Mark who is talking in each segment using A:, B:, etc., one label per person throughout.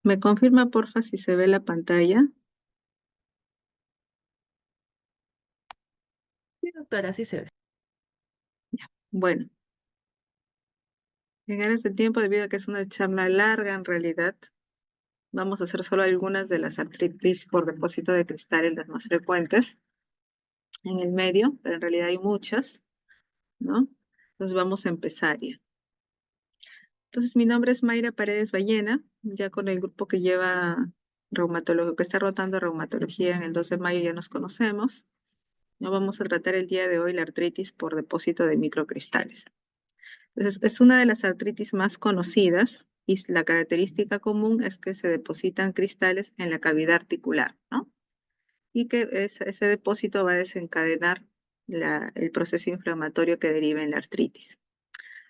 A: ¿Me confirma, porfa, si se ve la pantalla?
B: Sí, doctora, sí se ve.
A: Bueno, en aras de tiempo, debido a que es una charla larga en realidad, vamos a hacer solo algunas de las artritis por depósito de cristales, las más frecuentes en el medio, pero en realidad hay muchas, ¿no? Entonces vamos a empezar ya. Entonces mi nombre es Mayra Paredes Ballena, ya con el grupo que lleva reumatología, que está rotando reumatología en el 2 de mayo ya nos conocemos. Ya vamos a tratar el día de hoy la artritis por depósito de microcristales. Entonces, es una de las artritis más conocidas y la característica común es que se depositan cristales en la cavidad articular, ¿no? Y que ese depósito va a desencadenar el proceso inflamatorio que deriva en la artritis.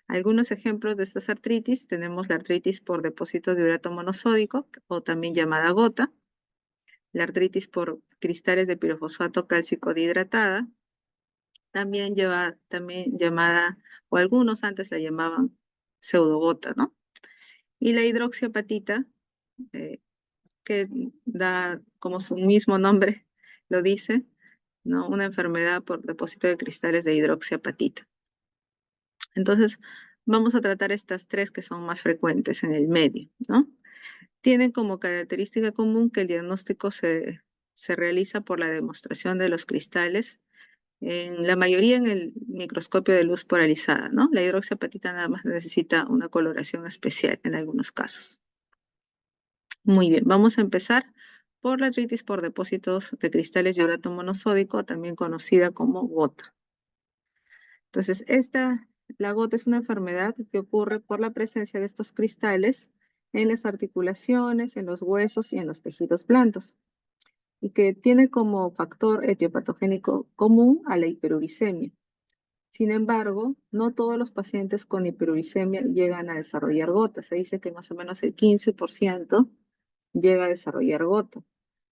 A: Algunos ejemplos de estas artritis tenemos la artritis por depósito de urato monosódico o también llamada gota, la artritis por cristales de pirofosfato cálcico dihidratada, también llamada, o algunos antes la llamaban pseudogota, ¿no? Y la hidroxiapatita, eh, que da, como su mismo nombre lo dice, ¿no? Una enfermedad por depósito de cristales de hidroxiapatita. Entonces, vamos a tratar estas tres que son más frecuentes en el medio, ¿no? Tienen como característica común que el diagnóstico se realiza por la demostración de los cristales, en la mayoría en el microscopio de luz polarizada, ¿no? La hidroxiapatita nada más necesita una coloración especial en algunos casos. Muy bien, vamos a empezar por la artritis por depósitos de cristales de urato monosódico, también conocida como gota. Entonces, la gota es una enfermedad que ocurre por la presencia de estos cristales en las articulaciones, en los huesos y en los tejidos blandos, y que tiene como factor etiopatogénico común a la hiperuricemia. Sin embargo, no todos los pacientes con hiperuricemia llegan a desarrollar gota. Se dice que más o menos el 15% llega a desarrollar gota.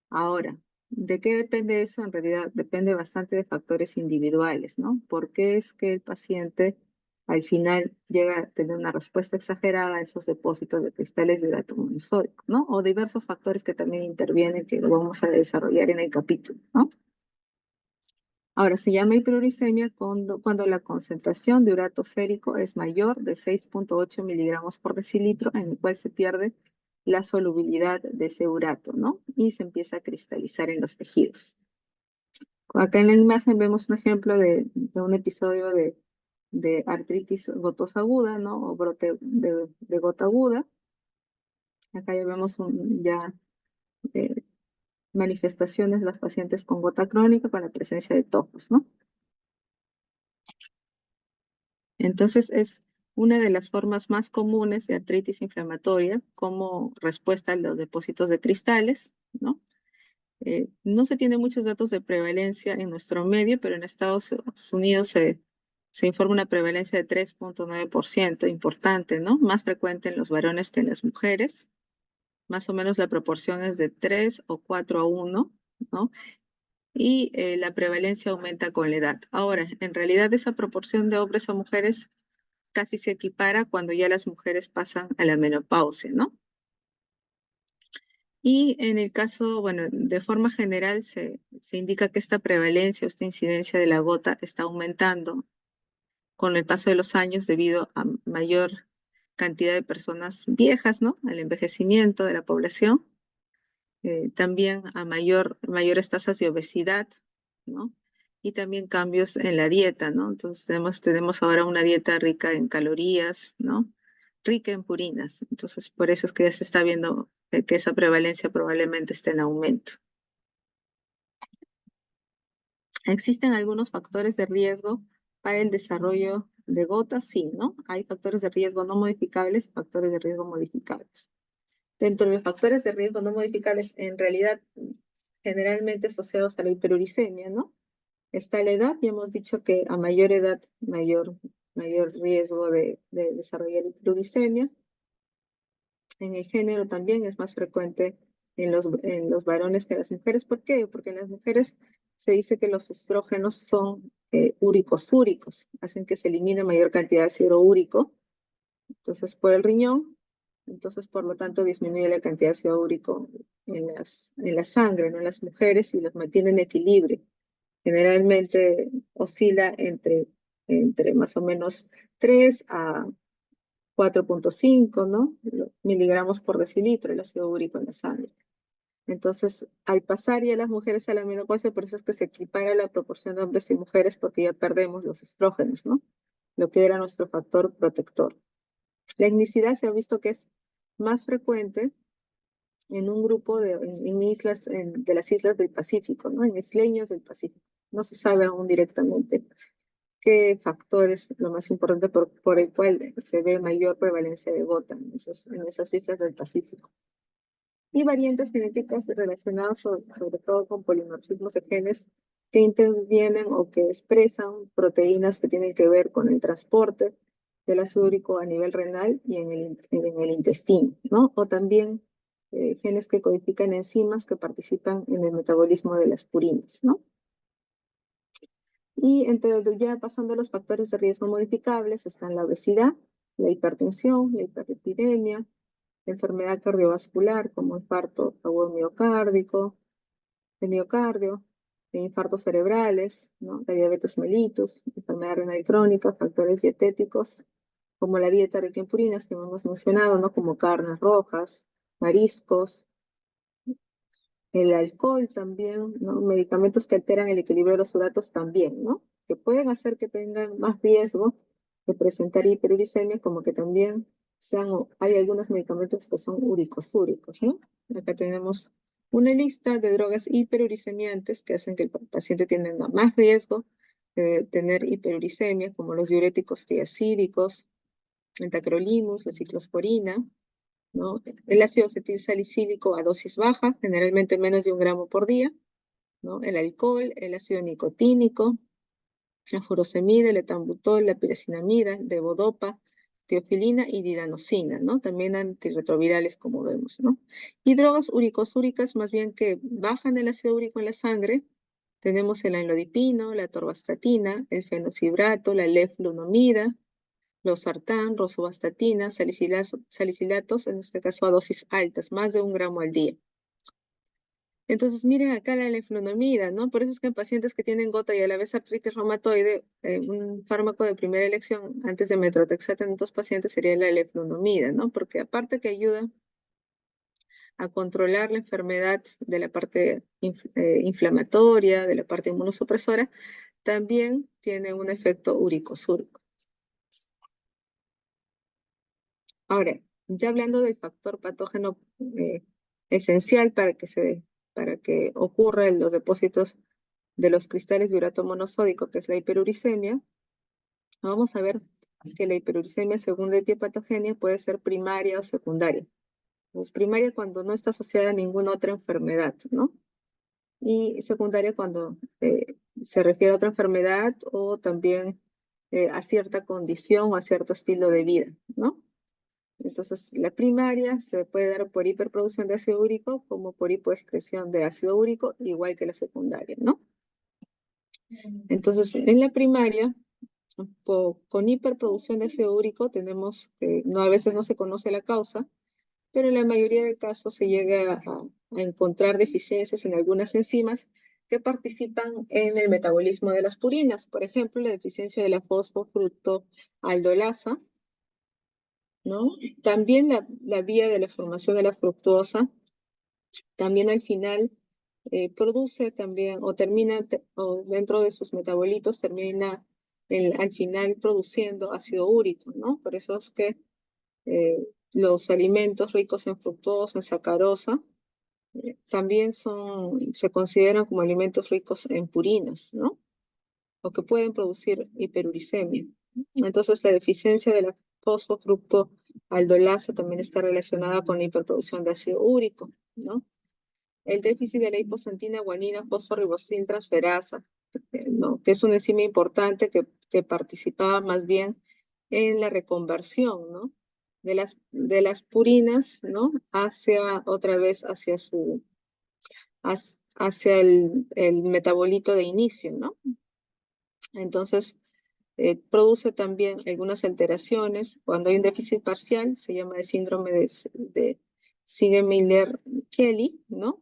A: Ahora, ¿de qué depende eso? En realidad depende bastante de factores individuales, ¿no? ¿Por qué es que el paciente al final llega a tener una respuesta exagerada a esos depósitos de cristales de urato monosódico, ¿no? O diversos factores que también intervienen, que lo vamos a desarrollar en el capítulo, ¿no? Ahora, se llama hiperuricemia cuando la concentración de urato sérico es mayor de 6,8 miligramos por decilitro, en el cual se pierde la solubilidad de ese urato, ¿no? Y se empieza a cristalizar en los tejidos. Acá en la imagen vemos un ejemplo de un episodio de artritis gotosa aguda, ¿no? O brote de gota aguda. Acá ya vemos eh, manifestaciones de los pacientes con gota crónica con la presencia de tojos, ¿no? Entonces es una de las formas más comunes de artritis inflamatoria como respuesta a los depósitos de cristales, ¿no? No se tienen muchos datos de prevalencia en nuestro medio, pero en Estados Unidos se informa una prevalencia de 3,9%, importante, ¿no? Más frecuente en los varones que en las mujeres. Más o menos la proporción es de 3 o 4 a 1, ¿no? Y la prevalencia aumenta con la edad. Ahora, en realidad esa proporción de hombres a mujeres casi se equipara cuando ya las mujeres pasan a la menopausia, ¿no? Y en el caso, bueno, de forma general se indica que esta prevalencia o esta incidencia de la gota está aumentando con el paso de los años debido a mayor cantidad de personas viejas, ¿no? Al envejecimiento de la población, también a mayores tasas de obesidad, ¿no? Y también cambios en la dieta, ¿no? Entonces tenemos ahora una dieta rica en calorías, ¿no? Rica en purinas. Entonces, por eso es que ya se está viendo que esa prevalencia probablemente esté en aumento. ¿Existen algunos factores de riesgo para el desarrollo de gotas? Sí, ¿no? Hay factores de riesgo no modificables y factores de riesgo modificables. Dentro de los factores de riesgo no modificables, en realidad, generalmente asociados a la hiperuricemia, ¿no? Está la edad, y hemos dicho que a mayor edad, mayor riesgo de desarrollar hiperuricemia. En el género también es más frecuente en los varones que en las mujeres. ¿Por qué? Porque en las mujeres se dice que los estrógenos son úricos, hacen que se elimine mayor cantidad de ácido úrico. Entonces, por el riñón Entonces, por lo tanto, disminuye la cantidad de ácido úrico en la sangre, ¿no? En las mujeres y los mantiene en equilibrio. Generalmente oscila entre más o menos 3 a 4,5, ¿no? Miligramos por decilitro el ácido úrico en la sangre. Entonces, al pasar ya las mujeres a la menopausia, por eso es que se equipara la proporción de hombres y mujeres porque ya perdemos los estrógenos, ¿no? Lo que era nuestro factor protector. La etnicidad se ha visto que es más frecuente en un grupo en islas, de las islas del Pacífico, ¿no? En isleños del Pacífico. No se sabe aún directamente qué factor es lo más importante por el cual se ve mayor prevalencia de gota en esas islas del Pacífico. Y variantes genéticas relacionadas sobre todo con polimorfismos de genes que intervienen o que expresan proteínas que tienen que ver con el transporte del ácido úrico a nivel renal y en el intestino, ¿no? O también genes que codifican enzimas que participan en el metabolismo de las purinas, ¿no? Y ya pasando a los factores de riesgo modificables están la obesidad, la hipertensión, la hiperlipidemia, la enfermedad cardiovascular como infarto agudo miocárdico, de miocardio, de infartos cerebrales, ¿no? La diabetes mellitus, enfermedad renal crónica, factores dietéticos como la dieta rica en purinas que hemos mencionado, ¿no? Como carnes rojas, mariscos, el alcohol también, ¿no? Medicamentos que alteran el equilibrio de los uratos también, ¿no? Que pueden hacer que tengan más riesgo de presentar hiperuricemia, como que también hay algunos medicamentos que son uricosúricos, ¿no? Acá tenemos una lista de drogas hiperuricemiantes que hacen que el paciente tenga más riesgo de tener hiperuricemia, como los diuréticos tiacídicos, el tacrolimus, la ciclosporina, ¿no? El ácido acetilsalicílico a dosis baja, generalmente menos de 1 gramo por día, ¿no? El alcohol, el ácido nicotínico, la furosemida, el etambutol, la piracinamida, levodopa, teofilina y didanosina, ¿no? También antirretrovirales, como vemos, ¿no? Y drogas uricosúricas, más bien que bajan el ácido úrico en la sangre, tenemos el amlodipino, la atorvastatina, el fenofibrato, la leflunomida, losartán, rosuvastatina, salicilatos, en este caso a dosis altas, más de 1 gramo al día. Entonces, miren acá la leflunomida, ¿no? Por eso es que en pacientes que tienen gota y a la vez artritis reumatoide, un fármaco de primera elección antes de metrotexate en estos pacientes sería la leflunomida, ¿no? Porque aparte que ayuda a controlar la enfermedad de la parte inflamatoria, de la parte inmunosupresora, también tiene un efecto uricosúrico. Ahora, ya hablando del factor patógeno esencial para que ocurran los depósitos de los cristales de urato monosódico, que es la hiperuricemia, vamos a ver que la hiperuricemia, según la etiopatogenia, puede ser primaria o secundaria. Es primaria cuando no está asociada a ninguna otra enfermedad, ¿no? Y secundaria cuando se refiere a otra enfermedad o también a cierta condición o a cierto estilo de vida, ¿no? Entonces, la primaria se puede dar por hiperproducción de ácido úrico como por hipoexcreción de ácido úrico, igual que la secundaria, ¿no? Entonces, en la primaria, con hiperproducción de ácido úrico, tenemos que a veces no se conoce la causa, pero en la mayoría de casos se llega a encontrar deficiencias en algunas enzimas que participan en el metabolismo de las purinas. Por ejemplo, la deficiencia de la fosfofructoaldolasa, ¿no? También la vía de la formación de la fructosa, también al final produce también, o termina, o dentro de sus metabolitos termina al final produciendo ácido úrico, ¿no? Por eso es que los alimentos ricos en fructosa, en sacarosa, también se consideran como alimentos ricos en purinas, ¿no? O que pueden producir hiperuricemia. Entonces, la deficiencia de la fosfofructoaldolasa también está relacionada con la hiperproducción de ácido úrico, ¿no? El déficit de la hiposantina guanina fosforibosil transferasa, ¿no? Que es una enzima importante que participaba más bien en la reconversión, ¿no? De las purinas, ¿no? Otra vez hacia el metabolito de inicio, ¿no? Entonces, produce también algunas alteraciones. Cuando hay un déficit parcial, se llama el síndrome de Siegel-Miller-Kelly, ¿no?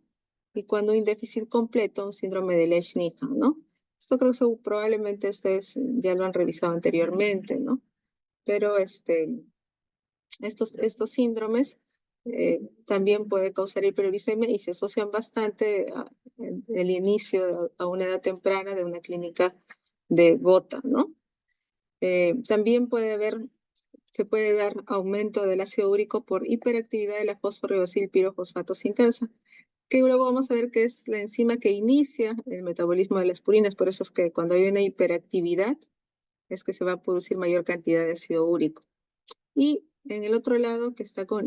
A: Y cuando hay un déficit completo, un síndrome de Lesch-Nyhan, ¿no? Esto creo que probablemente ustedes ya lo han revisado anteriormente, ¿no? Pero estos síndromes también pueden causar hiperuricemia y se asocian bastante en el inicio a una edad temprana de una clínica de gota, ¿no? También se puede dar aumento del ácido úrico por hiperactividad de la fosforibosil pirofosfato sintasa, que luego vamos a ver que es la enzima que inicia el metabolismo de las purinas. Por eso es que cuando hay una hiperactividad es que se va a producir mayor cantidad de ácido úrico. Y en el otro lado, que está con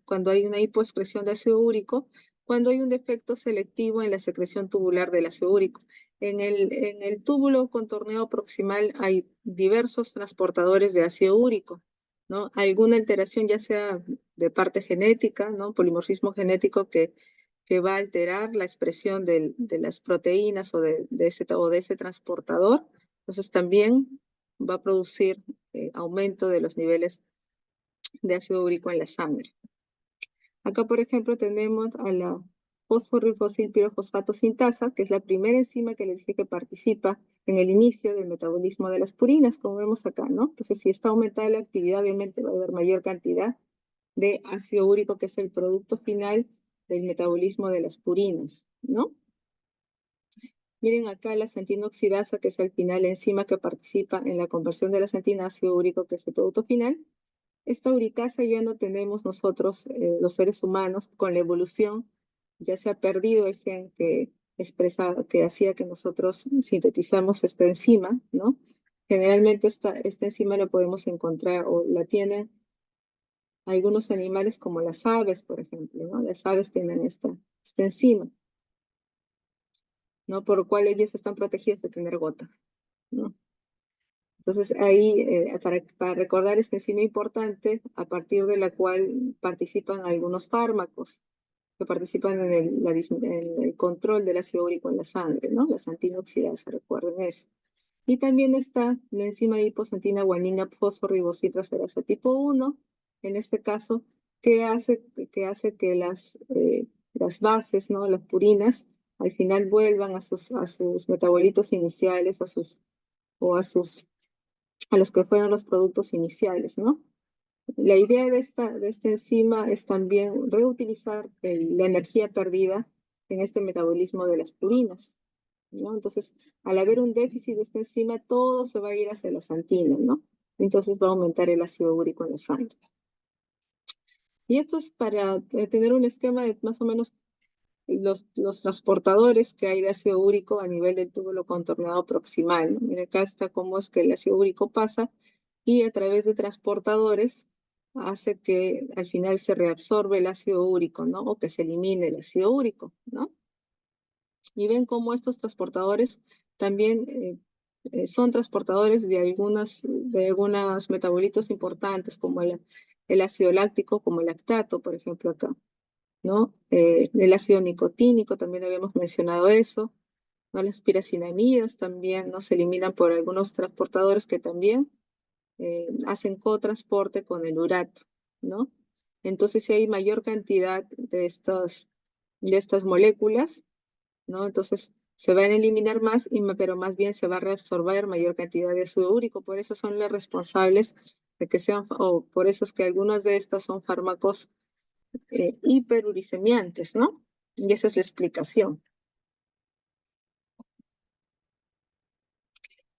A: cuando hay una hipoexcreción de ácido úrico, cuando hay un defecto selectivo en la secreción tubular del ácido úrico. En el túbulo contorneado proximal hay diversos transportadores de ácido úrico, ¿no? Alguna alteración, ya sea de parte genética, ¿no? Polimorfismo genético que va a alterar la expresión de las proteínas o de ese transportador. Entonces también va a producir aumento de los niveles de ácido úrico en la sangre. Acá, por ejemplo, tenemos a la fosforibosilpirofosfato sintasa, que es la primera enzima que les dije que participa en el inicio del metabolismo de las purinas, como vemos acá, ¿no? Entonces, si está aumentada la actividad, obviamente va a haber mayor cantidad de ácido úrico, que es el producto final del metabolismo de las purinas, ¿no? Miren acá la santina oxidasa, que es al final la enzima que participa en la conversión de la santina a ácido úrico, que es el producto final. Esta uricasa ya no tenemos nosotros, los seres humanos, con la evolución, ya se ha perdido el gen que hacía que nosotros sintetizamos esta enzima, ¿no? Generalmente esta enzima la podemos encontrar o la tienen algunos animales como las aves, por ejemplo, ¿no? Las aves tienen esta enzima, ¿no? Por lo cual ellos están protegidos de tener gota, ¿no? Entonces, ahí, para recordar esta enzima importante, a partir de la cual participan algunos fármacos que participan en el control del ácido úrico en la sangre, ¿no? La santina oxidasa, recuerden eso. Y también está la enzima hiposantina guanina fosforibosiltransferasa tipo 1, en este caso, que hace que las bases, ¿no? Las purinas, al final vuelvan a sus metabolitos iniciales, a los que fueron los productos iniciales, ¿no? La idea de esta enzima es también reutilizar la energía perdida en este metabolismo de las purinas, ¿no? Entonces, al haber un déficit de esta enzima, todo se va a ir hacia la santina, ¿no? Entonces va a aumentar el ácido úrico en la sangre. Y esto es para tener un esquema de más o menos los transportadores que hay de ácido úrico a nivel del túbulo contorneado proximal, ¿no? Mira, acá está cómo es que el ácido úrico pasa y a través de transportadores hace que al final se reabsorbe el ácido úrico, ¿no? O que se elimine el ácido úrico, ¿no? Y ven cómo estos transportadores también son transportadores de algunos metabolitos importantes, como el ácido láctico, como el lactato, por ejemplo, acá, ¿no? El ácido nicotínico, también habíamos mencionado eso, ¿no? Las piracinamidas también, ¿no? Se eliminan por algunos transportadores que también hacen cotransporte con el urato, ¿no? Entonces, si hay mayor cantidad de estas moléculas, ¿no? Entonces, se van a eliminar más, pero más bien se va a reabsorber mayor cantidad de ácido úrico. Por eso son las responsables de que sean, o por eso es que algunas de estas son fármacos hiperuricemiantes, ¿no? Y esa es la explicación.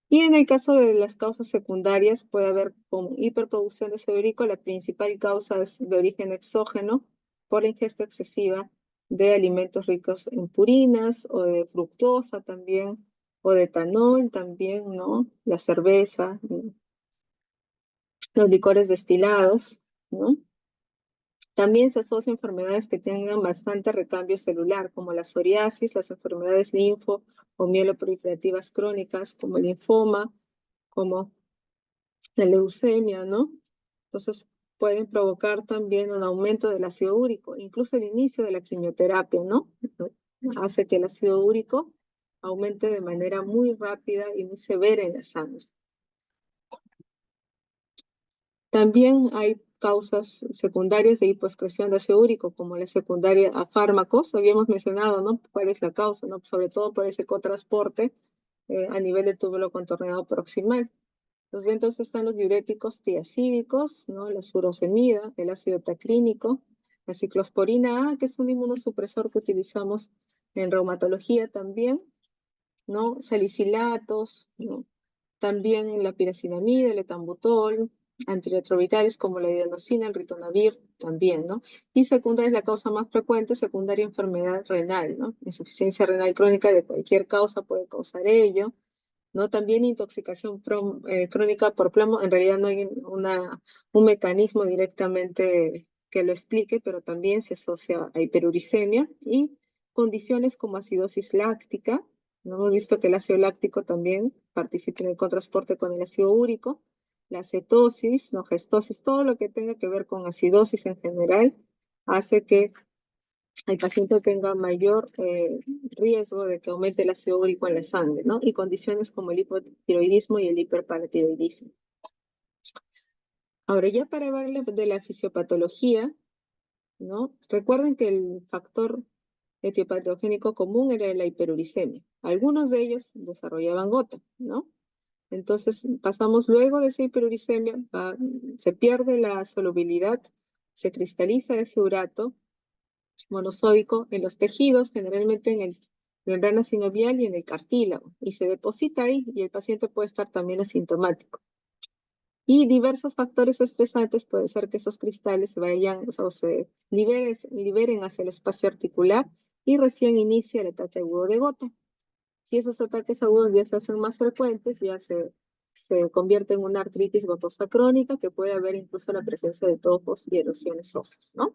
A: Y en el caso de las causas secundarias, puede haber como hiperproducción de ácido úrico. La principal causa es de origen exógeno por la ingesta excesiva de alimentos ricos en purinas o de fructosa también, o de etanol también, ¿no? La cerveza, ¿no? Los licores destilados, ¿no? También se asocian enfermedades que tengan bastante recambio celular, como la psoriasis, las enfermedades linfo o mieloproliferativas crónicas, como el linfoma, como la leucemia, ¿no? Entonces, pueden provocar también un aumento del ácido úrico, incluso el inicio de la quimioterapia, ¿no? Hace que el ácido úrico aumente de manera muy rápida y muy severa en la sangre. También hay causas secundarias de hipoexcreción de ácido úrico, como la secundaria a fármacos, habíamos mencionado, ¿no? ¿Cuál es la causa, no? Sobre todo por ese cotransporte a nivel del túbulo contorneado proximal. Entonces, dentro están los diuréticos tiacídicos, ¿no? La furosemida, el ácido taclínico, la ciclosporina A, que es un inmunosupresor que utilizamos en reumatología también, ¿no? Salicilatos, ¿no? También la piracinamida, el etambutol, antirretrovirales como la idanosina, el ritonavir, también, ¿no? Y secundaria es la causa más frecuente, secundaria enfermedad renal, ¿no? Insuficiencia renal crónica de cualquier causa puede causar ello, ¿no? También intoxicación crónica por plomo, en realidad no hay un mecanismo directamente que lo explique, pero también se asocia a hiperuricemia y condiciones como acidosis láctica, ¿no? Hemos visto que el ácido láctico también participa en el contrasporte con el ácido úrico, la cetosis, ¿no? Gestosis, todo lo que tenga que ver con acidosis en general hace que el paciente tenga mayor riesgo de que aumente el ácido úrico en la sangre, ¿no? Y condiciones como el hipotiroidismo y el hiperparatiroidismo. Ahora, ya para hablar de la fisiopatología, ¿no? Recuerden que el factor etiopatogénico común era la hiperuricemia. Algunos de ellos desarrollaban gota, ¿no? Entonces, pasamos luego de esa hiperuricemia, se pierde la solubilidad, se cristaliza ese urato monosódico en los tejidos, generalmente en el membrana sinovial y en el cartílago, y se deposita ahí y el paciente puede estar también asintomático. Y diversos factores estresantes pueden ser que esos cristales se vayan o se liberen hacia el espacio articular y recién inicia el ataque agudo de gota. Si esos ataques agudos ya se hacen más frecuentes, ya se convierte en una artritis gotosa crónica que puede haber incluso la presencia de tojos y erosiones óseas, ¿no?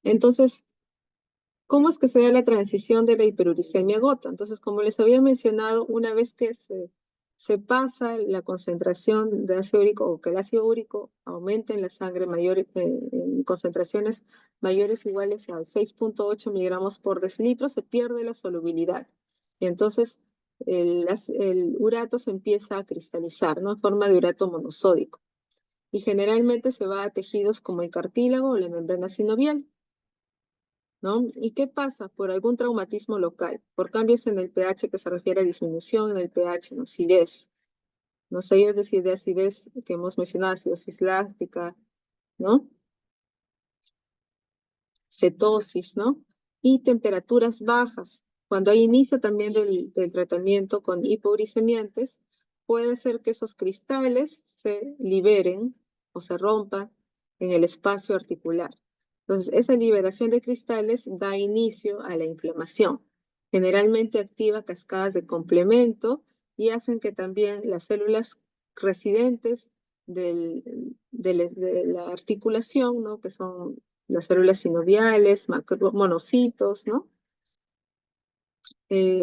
A: Entonces, ¿cómo es que se da la transición de la hiperuricemia a gota? Entonces, como les había mencionado, una vez que se pasa la concentración de ácido úrico o que el ácido úrico aumenta en la sangre en concentraciones mayores o iguales a 6.8 miligramos por decilitro, se pierde la solubilidad. Y entonces el urato se empieza a cristalizar, ¿no? En forma de urato monosódico. Y generalmente se va a tejidos como el cartílago o la membrana sinovial, ¿no? ¿Y qué pasa? Por algún traumatismo local, por cambios en el pH que se refiere a disminución en el pH, ¿no? Acidez, ¿no? Es decir, de acidez que hemos mencionado, acidosis láctica, ¿no? Cetosis, ¿no? Y temperaturas bajas. Cuando hay inicio también del tratamiento con hipouricemiantes, puede ser que esos cristales se liberen o se rompan en el espacio articular. Entonces, esa liberación de cristales da inicio a la inflamación. Generalmente activa cascadas de complemento y hacen que también las células residentes de la articulación, ¿no? Que son las células sinoviales, monocitos, ¿no?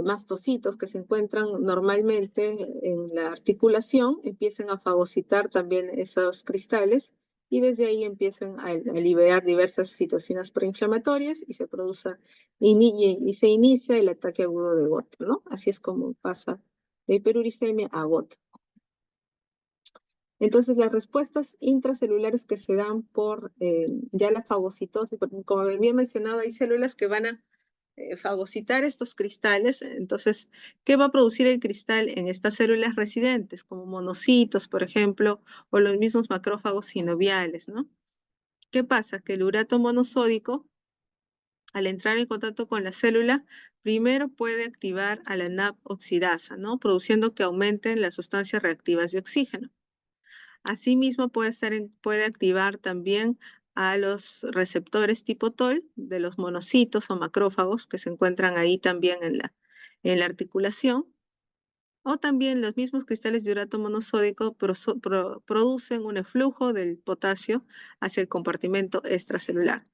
A: Mastocitos que se encuentran normalmente en la articulación, empiezan a fagocitar también esos cristales y desde ahí empiezan a liberar diversas citocinas preinflamatorias y y se inicia el ataque agudo de gota, ¿no? Así es como pasa de hiperuricemia a gota. Entonces, las respuestas intracelulares que se dan por ya la fagocitosis, porque como había mencionado, hay células que van a fagocitar estos cristales. Entonces, ¿qué va a producir el cristal en estas células residentes, como monocitos, por ejemplo, o los mismos macrófagos sinoviales, ¿no? ¿Qué pasa? Que el urato monosódico, al entrar en contacto con la célula, primero puede activar a la NAP oxidasa, ¿no? Produciendo que aumenten las sustancias reactivas de oxígeno. Asimismo, puede activar también a los receptores tipo TOL de los monocitos o macrófagos que se encuentran ahí también en la articulación. O también los mismos cristales de urato monosódico producen un eflujo del potasio hacia el compartimento extracelular.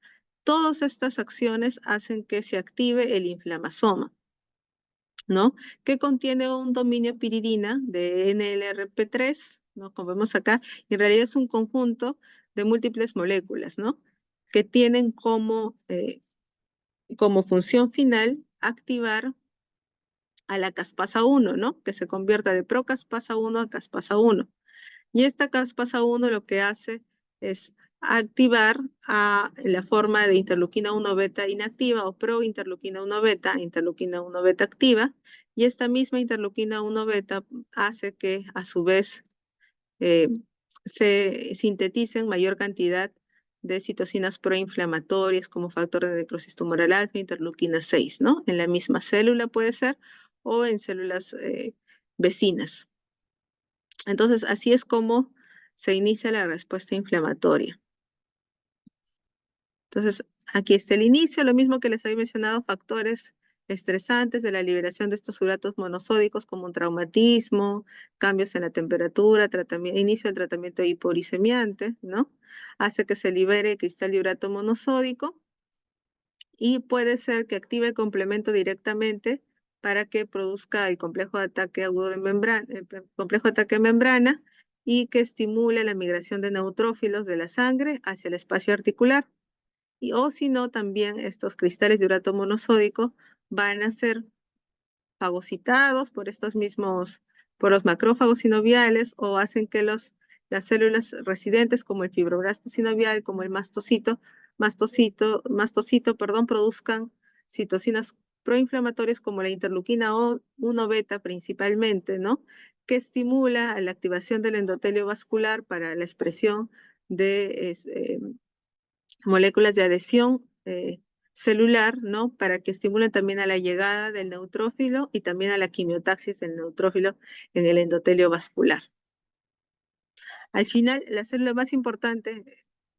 A: Todas estas acciones hacen que se active el inflamasoma, ¿no? Que contiene un dominio piridina de NLRP3, ¿no? Como vemos acá, y en realidad es un conjunto de múltiples moléculas, ¿no? Que tienen como función final activar a la caspasa 1, ¿no? Que se convierta de procaspasa 1 a caspasa 1. Y esta caspasa 1 lo que hace es activar a la forma de interleuquina 1 beta inactiva o prointerleuquina 1 beta, interleuquina 1 beta activa, y esta misma interleuquina 1 beta hace que a su vez eh, se sinteticen mayor cantidad de citocinas proinflamatorias como factor de necrosis tumoral alfa, interleuquina 6, ¿no? En la misma célula puede ser o en células vecinas. Entonces, así es como se inicia la respuesta inflamatoria. Entonces, aquí está el inicio, lo mismo que les había mencionado, factores estresantes de la liberación de estos uratos monosódicos como un traumatismo, cambios en la temperatura, inicio del tratamiento hiporicemiante, ¿no? Hace que se libere cristal de urato monosódico y puede ser que active el complemento directamente para que produzca el complejo de ataque agudo de membrana, el complejo de ataque de membrana y que estimule la migración de neutrófilos de la sangre hacia el espacio articular. O si no, también estos cristales de urato monosódico van a ser fagocitados por estos mismos, por los macrófagos sinoviales o hacen que las células residentes como el fibroblasto sinovial, como el mastocito, perdón, produzcan citocinas proinflamatorias como la interleuquina 1 beta principalmente, ¿no? Que estimula la activación del endotelio vascular para la expresión de moléculas de adhesión celular, ¿no? Para que estimulen también a la llegada del neutrófilo y también a la quimiotaxis del neutrófilo en el endotelio vascular. Al final, la célula más importante,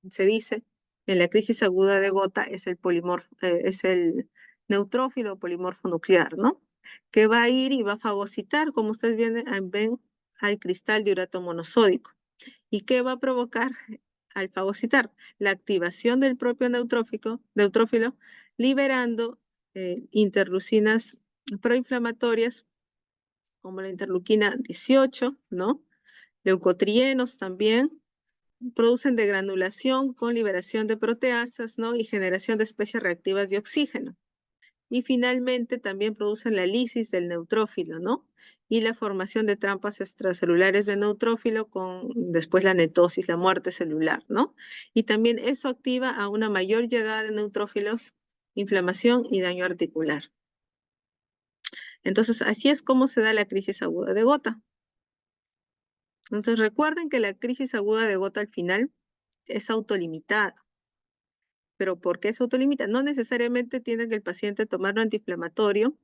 A: se dice, en la crisis aguda de gota es el neutrófilo polimorfo nuclear, ¿no? Que va a ir y va a fagocitar, como ustedes ven, al cristal de urato monosódico. ¿Y qué va a provocar al fagocitar? La activación del propio neutrófilo, liberando interleucinas proinflamatorias como la interleuquina 18, ¿no? Leucotrienos también, producen degranulación con liberación de proteasas, ¿no? Y generación de especies reactivas de oxígeno. Y finalmente también producen la lisis del neutrófilo, ¿no? Y la formación de trampas extracelulares de neutrófilo con después la netosis, la muerte celular, ¿no? Y también eso activa a una mayor llegada de neutrófilos, inflamación y daño articular. Entonces, así es como se da la crisis aguda de gota. Entonces, recuerden que la crisis aguda de gota al final es autolimitada. ¿Pero por qué es autolimita? No necesariamente tiene que el paciente tomar un antiinflamatorio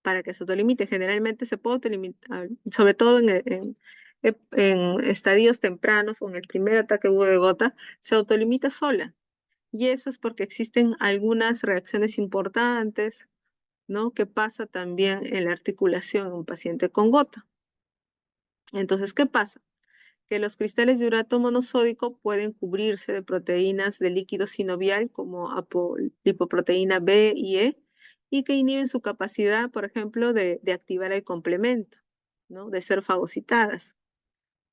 A: para que se autolimite. Generalmente se puede autolimitar, sobre todo en estadios tempranos o en el primer ataque agudo de gota, se autolimita sola. Y eso es porque existen algunas reacciones importantes, ¿no? Que pasa también en la articulación en un paciente con gota. Entonces, ¿qué pasa? Que los cristales de urato monosódico pueden cubrirse de proteínas de líquido sinovial como lipoproteína B y E y que inhiben su capacidad, por ejemplo, de activar el complemento, ¿no? De ser fagocitadas.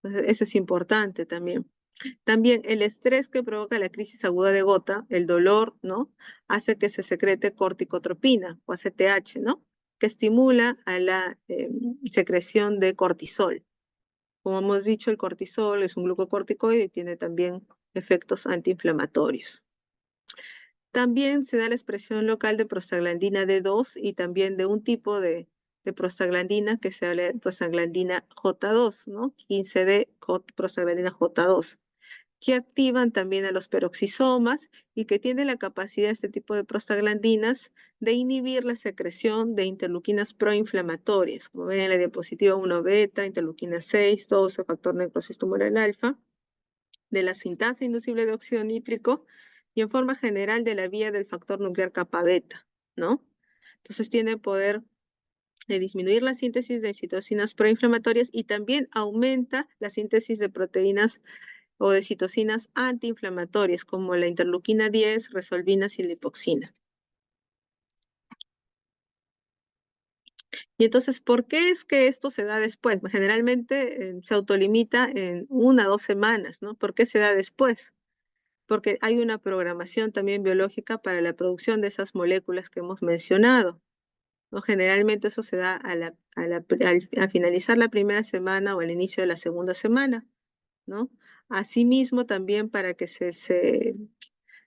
A: Entonces, eso es importante también. También el estrés que provoca la crisis aguda de gota, el dolor, ¿no? Hace que se secrete corticotropina o ACTH, ¿no? Que estimula a la secreción de cortisol. Como hemos dicho, el cortisol es un glucocorticoide y tiene también efectos antiinflamatorios. También se da la expresión local de prostaglandina D2 y también de un tipo de prostaglandina que se llama prostaglandina J2, ¿no? 15D prostaglandina J2, que activan también a los peroxisomas y que tienen la capacidad, este tipo de prostaglandinas, de inhibir la secreción de interleuquinas proinflamatorias, como ven en la diapositiva 1 beta, interleuquina 6, todo ese factor necrosis tumoral alfa, de la sintasa inducible de óxido nítrico y en forma general de la vía del factor nuclear kappa beta, ¿no? Entonces tiene poder de disminuir la síntesis de citocinas proinflamatorias y también aumenta la síntesis de proteínas o de citocinas antiinflamatorias como la interleuquina 10, resolvinas y lipoxina. Y entonces, ¿por qué es que esto se da después? Generalmente se autolimita en 1 o 2 semanas, ¿no? ¿Por qué se da después? Porque hay una programación también biológica para la producción de esas moléculas que hemos mencionado. ¿no? Generalmente eso se da al finalizar la primera semana o al inicio de la segunda semana, ¿no? Asimismo, también para que se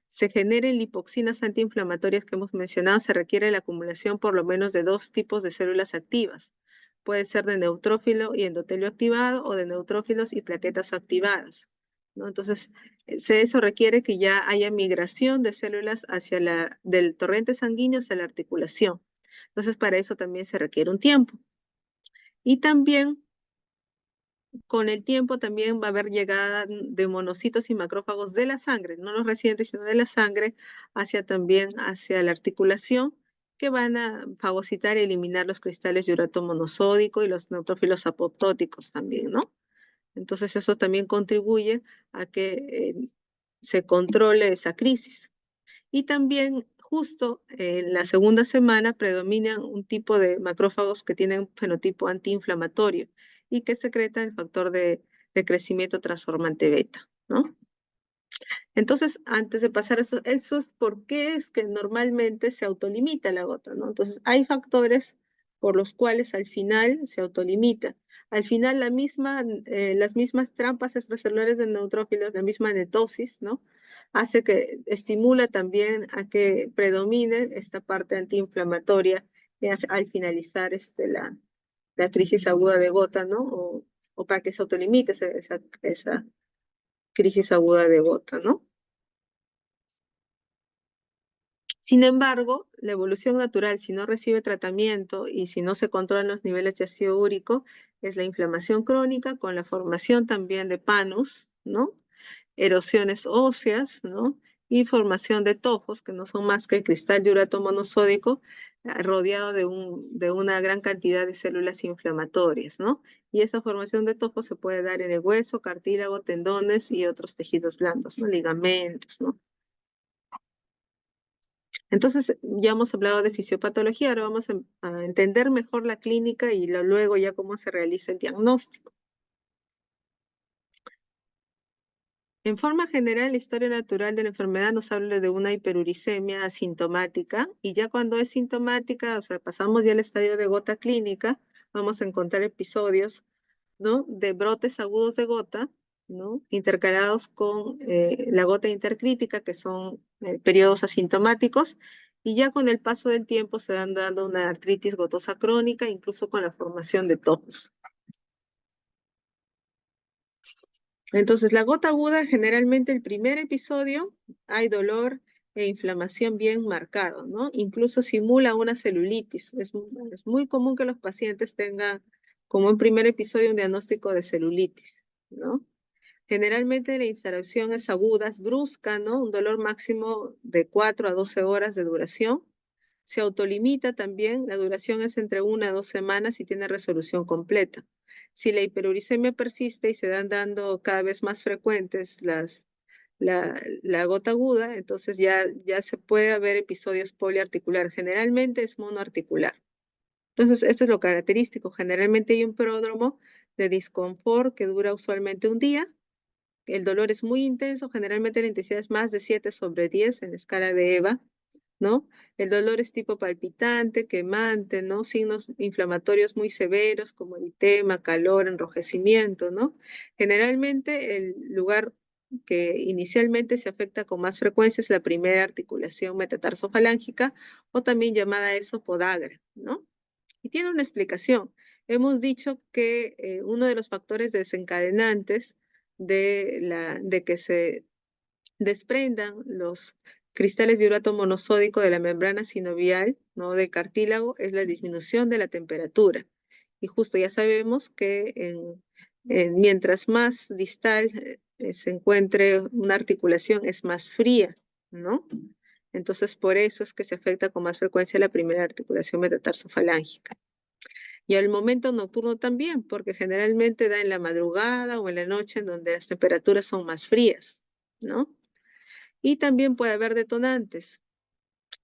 A: generen lipoxinas antiinflamatorias que hemos mencionado, se requiere la acumulación por lo menos de 2 tipos de células activas. Puede ser de neutrófilo y endotelio activado o de neutrófilos y plaquetas activadas, ¿no? Entonces, eso requiere que ya haya migración de células del torrente sanguíneo hacia la articulación. Entonces, para eso también se requiere un tiempo. Y también con el tiempo también va a haber llegada de monocitos y macrófagos de la sangre, no los residentes, sino de la sangre, hacia la articulación, que van a fagocitar y eliminar los cristales de urato monosódico y los neutrófilos apoptóticos también, ¿no? Entonces eso también contribuye a que se controle esa crisis. Y también justo en la segunda semana predominan un tipo de macrófagos que tienen un fenotipo antiinflamatorio y que secretan el factor de crecimiento transformante beta, ¿no? Entonces, antes de pasar a eso es por qué es que normalmente se autolimita la gota, ¿no? Entonces, hay factores por los cuales al final se autolimita. Al final, las mismas trampas extracelulares de neutrófilos, la misma netosis, ¿no? Hace que estimula también a que predomine esta parte antiinflamatoria al finalizar la crisis aguda de gota, ¿no? O para que se autolimite esa crisis aguda de gota, ¿no? Sin embargo, la evolución natural, si no recibe tratamiento y si no se controlan los niveles de ácido úrico, es la inflamación crónica con la formación también de panus, ¿no? Erosiones óseas, ¿no? Y formación de tofos, que no son más que el cristal de urato monosódico rodeado de una gran cantidad de células inflamatorias, ¿no? Y esa formación de tofos se puede dar en el hueso, cartílago, tendones y otros tejidos blandos, ¿no? Ligamentos, ¿no? Entonces, ya hemos hablado de fisiopatología, ahora vamos a entender mejor la clínica y luego ya cómo se realiza el diagnóstico. En forma general, la historia natural de la enfermedad nos habla de una hiperuricemia asintomática y ya cuando es sintomática, o sea, pasamos ya al estadio de gota clínica, vamos a encontrar episodios, ¿no? De brotes agudos de gota, ¿no? Intercalados con la gota intercrítica, que son periodos asintomáticos, y ya con el paso del tiempo se van dando una artritis gotosa crónica, incluso con la formación de topos. Entonces, la gota aguda, generalmente el primer episodio, hay dolor e inflamación bien marcado, ¿no? Incluso simula una celulitis. Es muy común que los pacientes tengan como un primer episodio un diagnóstico de celulitis, ¿no? Generalmente la instalación es aguda, es brusca, ¿no? Un dolor máximo de 4 a 12 horas de duración. Se autolimita también, la duración es entre 1 a 2 semanas y tiene resolución completa. Si la hiperuricemia persiste y se dan dando cada vez más frecuentes la gota aguda, entonces ya se puede haber episodios poliarticulares. Generalmente es monoarticular. Entonces, esto es lo característico. Generalmente hay un pródromo de disconfort que dura usualmente un día. El dolor es muy intenso, generalmente la intensidad es más de 7/10 en la escala de EVA, ¿no? El dolor es tipo palpitante, quemante, ¿no? Signos inflamatorios muy severos como eritema, calor, enrojecimiento, ¿no? Generalmente el lugar que inicialmente se afecta con más frecuencia es la primera articulación metatarsofalángicas o también llamada podagra, ¿no? Y tiene una explicación. Hemos dicho que uno de los factores desencadenantes de que se desprendan los cristales de urato monosódico de la membrana sinovial, ¿no? De cartílago, es la disminución de la temperatura. Y justo ya sabemos que mientras más distal se encuentre una articulación, es más fría, ¿no? Entonces, por eso es que se afecta con más frecuencia la primera articulación metatarsofalágica. Y al momento nocturno también, porque generalmente da en la madrugada o en la noche en donde las temperaturas son más frías, ¿no? Y también puede haber detonantes,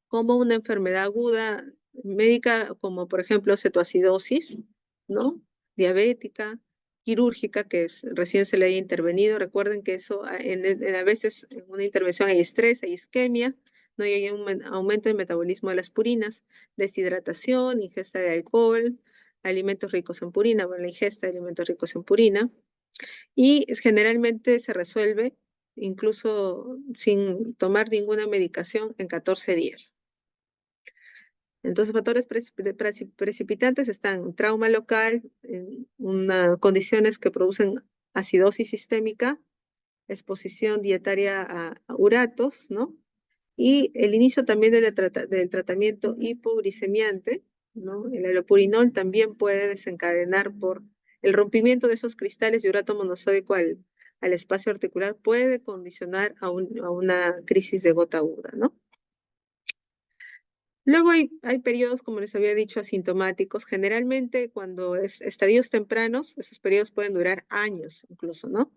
A: como una enfermedad aguda médica, como por ejemplo cetoacidosis, ¿no? Diabética, quirúrgica, que recién se le haya intervenido. Recuerden que eso a veces en una intervención hay estrés, hay isquemia, ¿no? Y hay un aumento del metabolismo de las purinas, deshidratación, ingesta de alcohol, alimentos ricos en purina, bueno, la ingesta de alimentos ricos en purina, y generalmente se resuelve incluso sin tomar ninguna medicación en 14 días. Entonces, factores precipitantes están trauma local, condiciones que producen acidosis sistémica, exposición dietaria a uratos, ¿no? Y el inicio también del tratamiento hipoglicemiante, ¿no? El allopurinol también puede desencadenar por el rompimiento de esos cristales de urato monosódico al espacio articular, puede condicionar a una crisis de gota aguda, ¿no? Luego hay periodos, como les había dicho, asintomáticos. Generalmente cuando es estadios tempranos, esos periodos pueden durar años incluso, ¿no?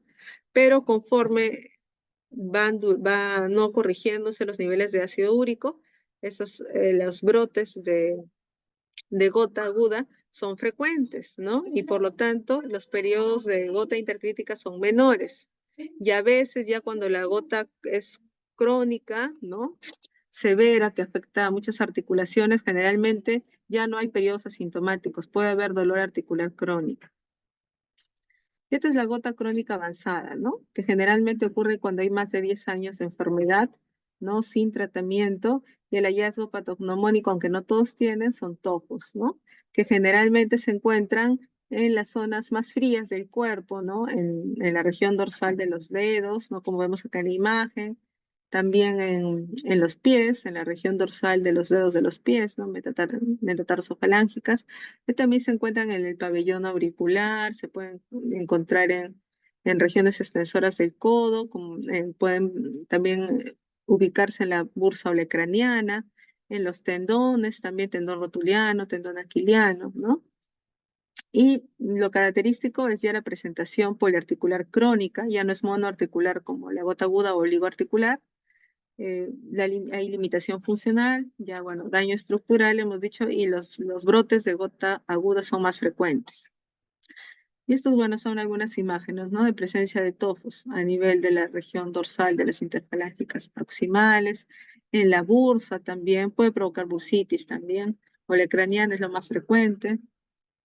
A: Pero conforme van no corrigiéndose los niveles de ácido úrico, los brotes de gota aguda son frecuentes, ¿no? Y por lo tanto, los periodos de gota intercrítica son menores. Y a veces ya cuando la gota es crónica, ¿no? Severa, que afecta a muchas articulaciones, generalmente ya no hay periodos asintomáticos, puede haber dolor articular crónico. Y esta es la gota crónica avanzada, ¿no? Que generalmente ocurre cuando hay más de 10 años de enfermedad, ¿no? Sin tratamiento, y el hallazgo patognomónico, aunque no todos tienen, son tofos, ¿no? Que generalmente se encuentran en las zonas más frías del cuerpo, ¿no? En la región dorsal de los dedos, ¿no? Como vemos acá en la imagen, también en los pies, en la región dorsal de los dedos de los pies, ¿no? Metatarsofalángicas, que también se encuentran en el pabellón auricular, se pueden encontrar en regiones extensoras del codo, pueden también ubicarse en la bursa olecraniana, en los tendones, también tendón rotuliano, tendón aquiliano, ¿no? Y lo característico es ya la presentación poliarticular crónica, ya no es monoarticular como la gota aguda o oligoarticular. Hay limitación funcional, ya bueno, daño estructural hemos dicho, y los brotes de gota aguda son más frecuentes. Y estos, bueno, son algunas imágenes, ¿no? De presencia de tofos a nivel de la región dorsal de las interfalángicas proximales, en la bursa también, puede provocar bursitis también, olecraniana es lo más frecuente.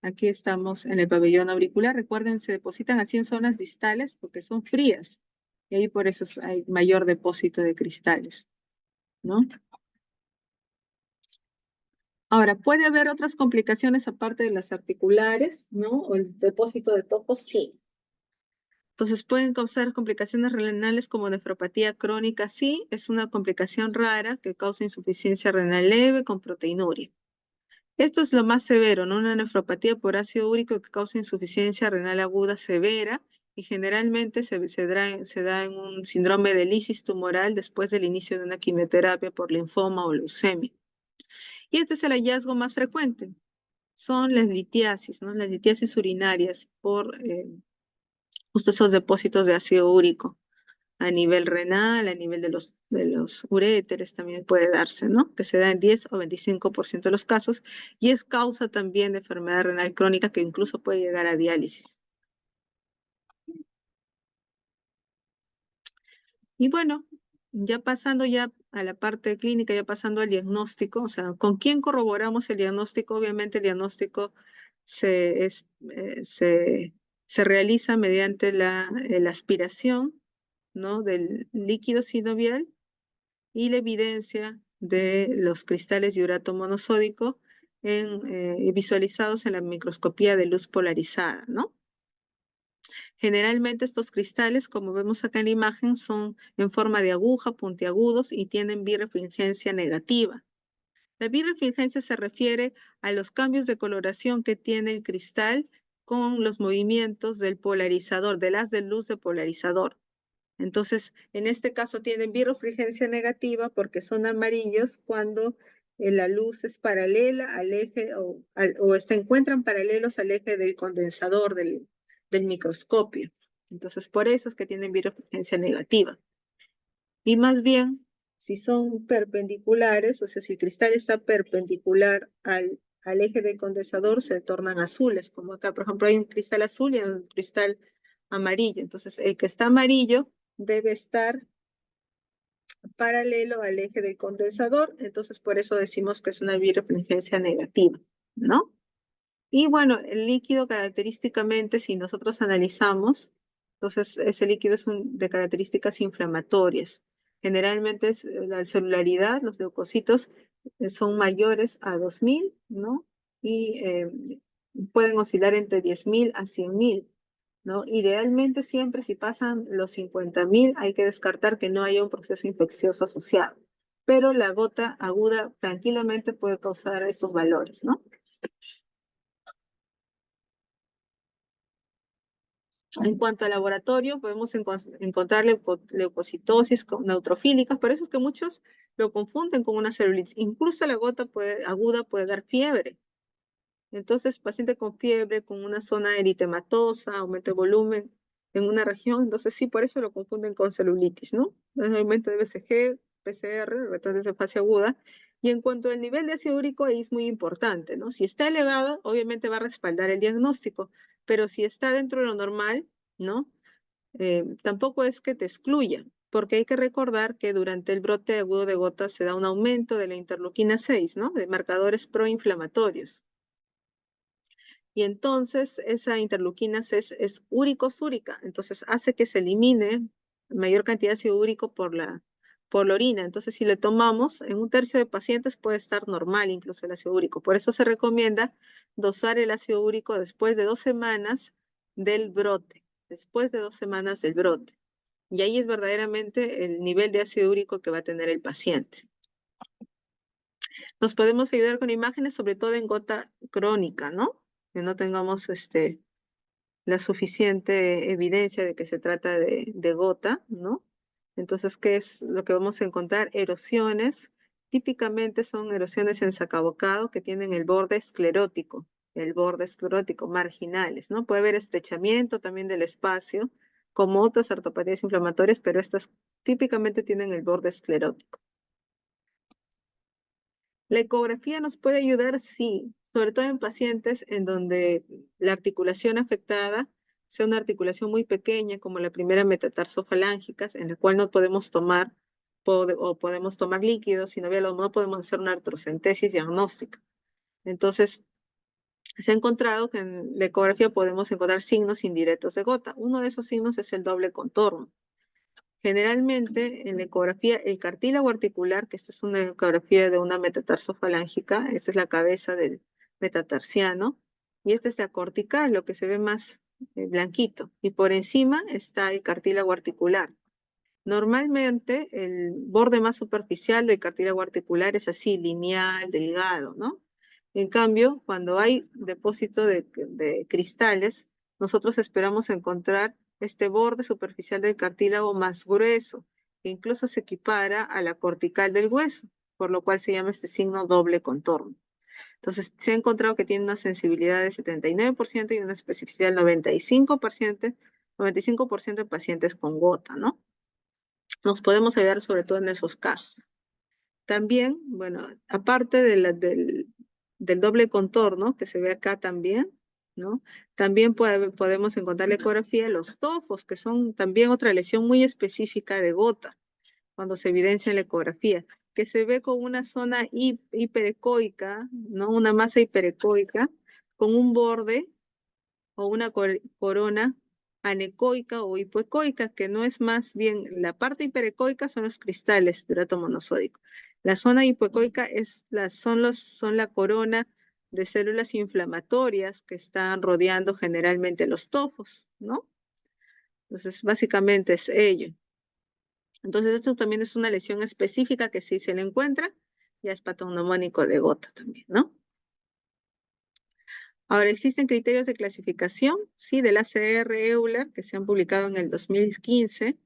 A: Aquí estamos en el pabellón auricular, recuerden, se depositan así en zonas distales porque son frías, y ahí por eso hay mayor depósito de cristales, ¿no? Ahora, ¿puede haber otras complicaciones aparte de las articulares, ¿no? O el depósito de tofos, sí. Entonces, pueden causar complicaciones renales como nefropatía crónica, sí, es una complicación rara que causa insuficiencia renal leve con proteinuria. Esto es lo más severo, ¿no? Una nefropatía por ácido úrico que causa insuficiencia renal aguda severa y generalmente se da en un síndrome de lisis tumoral después del inicio de una quimioterapia por linfoma o leucemia. Y este es el hallazgo más frecuente, son las litiasis, ¿no? Las litiasis urinarias por justo esos depósitos de ácido úrico a nivel renal, a nivel de los uréteres también puede darse, ¿no? Que se da en 10 o 25% de los casos y es causa también de enfermedad renal crónica que incluso puede llegar a diálisis. Y bueno, ya pasando ya a la parte clínica, ya pasando al diagnóstico, o sea, ¿con quién corroboramos el diagnóstico? Obviamente el diagnóstico se, es- eh, se, se realiza mediante la aspiración, ¿no? Del líquido sinovial y la evidencia de los cristales de urato monosódico visualizados en la microscopía de luz polarizada, ¿no? Generalmente estos cristales, como vemos acá en la imagen, son en forma de aguja, puntiagudos y tienen birrefringencia negativa. La birrefringencia se refiere a los cambios de coloración que tiene el cristal con los movimientos del polarizador, del haz de luz de polarizador. Entonces, en este caso tienen birrefringencia negativa porque son amarillos cuando la luz es paralela al eje o se encuentran paralelos al eje del condensador del microscopio. Entonces, por eso es que tienen birrefringencia negativa. Y más bien, si son perpendiculares, o sea, si el cristal está perpendicular al eje del condensador, se tornan azules, como acá, por ejemplo, hay un cristal azul y un cristal amarillo. Entonces, el que está amarillo debe estar paralelo al eje del condensador, entonces por eso decimos que es una birrefringencia negativa, ¿no? Y bueno, el líquido característicamente, si nosotros analizamos, entonces ese líquido es de características inflamatorias. Generalmente es la celularidad, los leucocitos son mayores a 2000, ¿no? Y pueden oscilar entre 10.000 a 100.000, ¿no? Idealmente siempre si pasan los 50.000 hay que descartar que no haya un proceso infeccioso asociado, pero la gota aguda tranquilamente puede causar estos valores, ¿no? En cuanto al laboratorio, podemos encontrar leucocitosis neutrofílicas, por eso es que muchos lo confunden con una celulitis. Incluso la gota aguda puede dar fiebre. Entonces, paciente con fiebre, con una zona eritematosa, aumento de volumen en una región, entonces sí, por eso lo confunden con celulitis, ¿no? Es aumento de BCG, PCR, retratos de fase aguda. Y en cuanto al nivel de ácido úrico, ahí es muy importante, ¿no? Si está elevado, obviamente va a respaldar el diagnóstico, pero si está dentro de lo normal, ¿no? Tampoco es que te excluya, porque hay que recordar que durante el brote agudo de gota se da un aumento de la interleuquina 6, ¿no? De marcadores proinflamatorios. Y entonces esa interleuquina es úrico-súrica, entonces hace que se elimine mayor cantidad de ácido úrico por la orina. Entonces si le tomamos, en un tercio de pacientes puede estar normal incluso el ácido úrico. Por eso se recomienda dosar el ácido úrico después de 2 semanas del brote, después de 2 semanas del brote. Y ahí es verdaderamente el nivel de ácido úrico que va a tener el paciente. Nos podemos ayudar con imágenes, sobre todo en gota crónica, ¿no? Que no tengamos la suficiente evidencia de que se trata de gota, ¿no? Entonces, ¿qué es lo que vamos a encontrar? Erosiones, típicamente son erosiones en sacabocado que tienen el borde esclerótico, marginales, ¿no? Puede haber estrechamiento también del espacio, como otras artopatías inflamatorias, pero estas típicamente tienen el borde esclerótico. La ecografía nos puede ayudar, sí, sobre todo en pacientes en donde la articulación afectada sea una articulación muy pequeña, como la primera metatarsofalángica, en la cual no podemos tomar o podemos tomar líquidos, sino no podemos hacer una artrocentesis diagnóstica. Entonces, se ha encontrado que en la ecografía podemos encontrar signos indirectos de gota. Uno de esos signos es el doble contorno. Generalmente en la ecografía, el cartílago articular, que esta es una ecografía de una metatarsofalángica, esa es la cabeza del metatarsiano, y este es la cortical, lo que se ve más blanquito, y por encima está el cartílago articular. Normalmente el borde más superficial del cartílago articular es así, lineal, delgado, ¿no? En cambio, cuando hay depósito de cristales, nosotros esperamos encontrar este borde superficial del cartílago más grueso, que incluso se equipara a la cortical del hueso, por lo cual se llama este signo doble contorno. Entonces, se ha encontrado que tiene una sensibilidad de 79% y una especificidad del 95% de pacientes con gota, ¿no? Nos podemos ayudar sobre todo en esos casos. También, bueno, aparte del doble contorno que se ve acá también, ¿no? También podemos encontrar la ecografía de los tofos, que son también otra lesión muy específica de gota, cuando se evidencia en la ecografía, que se ve con una zona hiperecoica, ¿no? Una masa hiperecoica, con un borde o una corona anecoica o hipoecoica, que no es más bien, la parte hiperecoica son los cristales de urato monosódico. La zona hipoecoica son la corona de células inflamatorias que están rodeando generalmente los tofos, ¿no? Entonces, básicamente es ello. Entonces, esto también es una lesión específica que si se le encuentra, ya es patognomónico de gota también, ¿no? Ahora, existen criterios de clasificación, sí, del ACR-EULAR, que se han publicado en el 2015,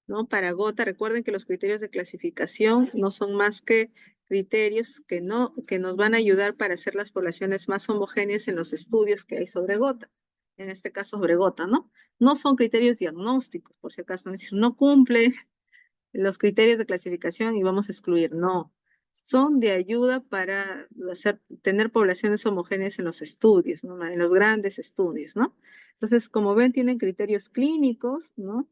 A: ¿no? Para gota, recuerden que los criterios de clasificación no son más que criterios que nos van a ayudar para hacer las poblaciones más homogéneas en los estudios que hay sobre gota, en este caso sobre gota, ¿no? No son criterios diagnósticos, por si acaso, es decir, no cumple los criterios de clasificación y vamos a excluir, no. Son de ayuda para tener poblaciones homogéneas en los estudios, ¿no? En los grandes estudios, ¿no? Entonces, como ven, tienen criterios clínicos, ¿no?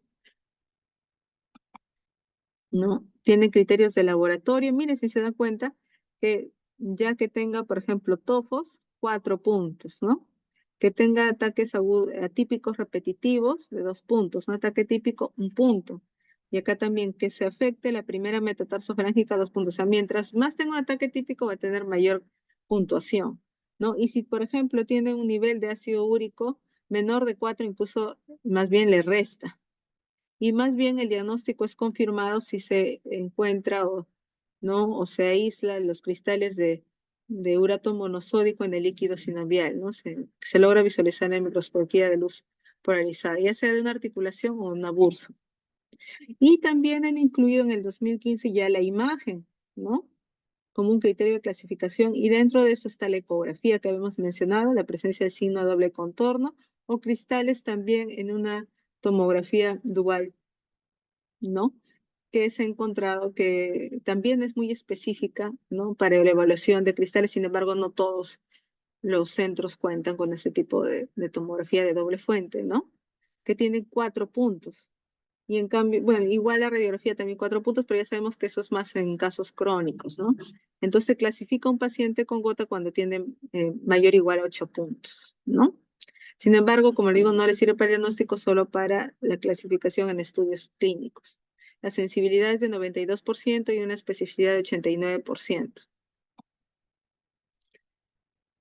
A: ¿No? Tienen criterios de laboratorio. Miren si se dan cuenta que ya que tenga, por ejemplo, tofos, 4 puntos, ¿no? Que tenga ataques atípicos repetitivos de 2 puntos, un ataque típico, 1 punto. Y acá también que se afecte la primera metatarsofarángica, 2 puntos. O sea, mientras más tenga un ataque típico, va a tener mayor puntuación, ¿no? Y si, por ejemplo, tiene un nivel de ácido úrico menor de 4, incluso más bien le resta. Y más bien el diagnóstico es confirmado si se encuentra ¿no? O se aísla los cristales de urato monosódico en el líquido sinovial, ¿no? Se logra visualizar en microscopía de luz polarizada, ya sea de una articulación o una bursa. Y también han incluido en el 2015 ya la imagen, ¿no? Como un criterio de clasificación, y dentro de eso está la ecografía que habíamos mencionado, la presencia de signo de doble contorno, o cristales también en una tomografía dual, ¿no? Que se ha encontrado que también es muy específica, ¿no? Para la evaluación de cristales, sin embargo, no todos los centros cuentan con ese tipo de tomografía de doble fuente, ¿no? Que tiene 4 puntos. Y en cambio, bueno, igual la radiografía también 4 puntos, pero ya sabemos que eso es más en casos crónicos, ¿no? Entonces se clasifica un paciente con gota cuando tiene mayor o igual a 8 puntos, ¿no? Sin embargo, como le digo, no le sirve para el diagnóstico, solo para la clasificación en estudios clínicos. La sensibilidad es de 92% y una especificidad de 89%.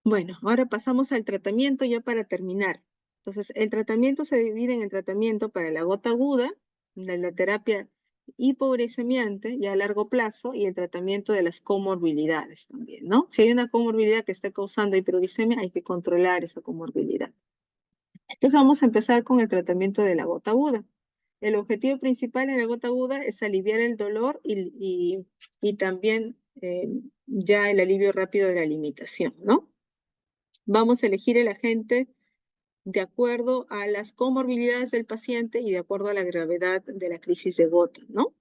A: Bueno, ahora pasamos al tratamiento ya para terminar. Entonces, el tratamiento se divide en el tratamiento para la gota aguda, la terapia hipoglicemiante ya a largo plazo y el tratamiento de las comorbilidades también, ¿no? Si hay una comorbilidad que está causando hiperuricemia, hay que controlar esa comorbilidad. Entonces vamos a empezar con el tratamiento de la gota aguda. El objetivo principal en la gota aguda es aliviar el dolor y también ya el alivio rápido de la limitación, ¿no? Vamos a elegir el agente de acuerdo a las comorbilidades del paciente y de acuerdo a la gravedad de la crisis de gota, ¿no?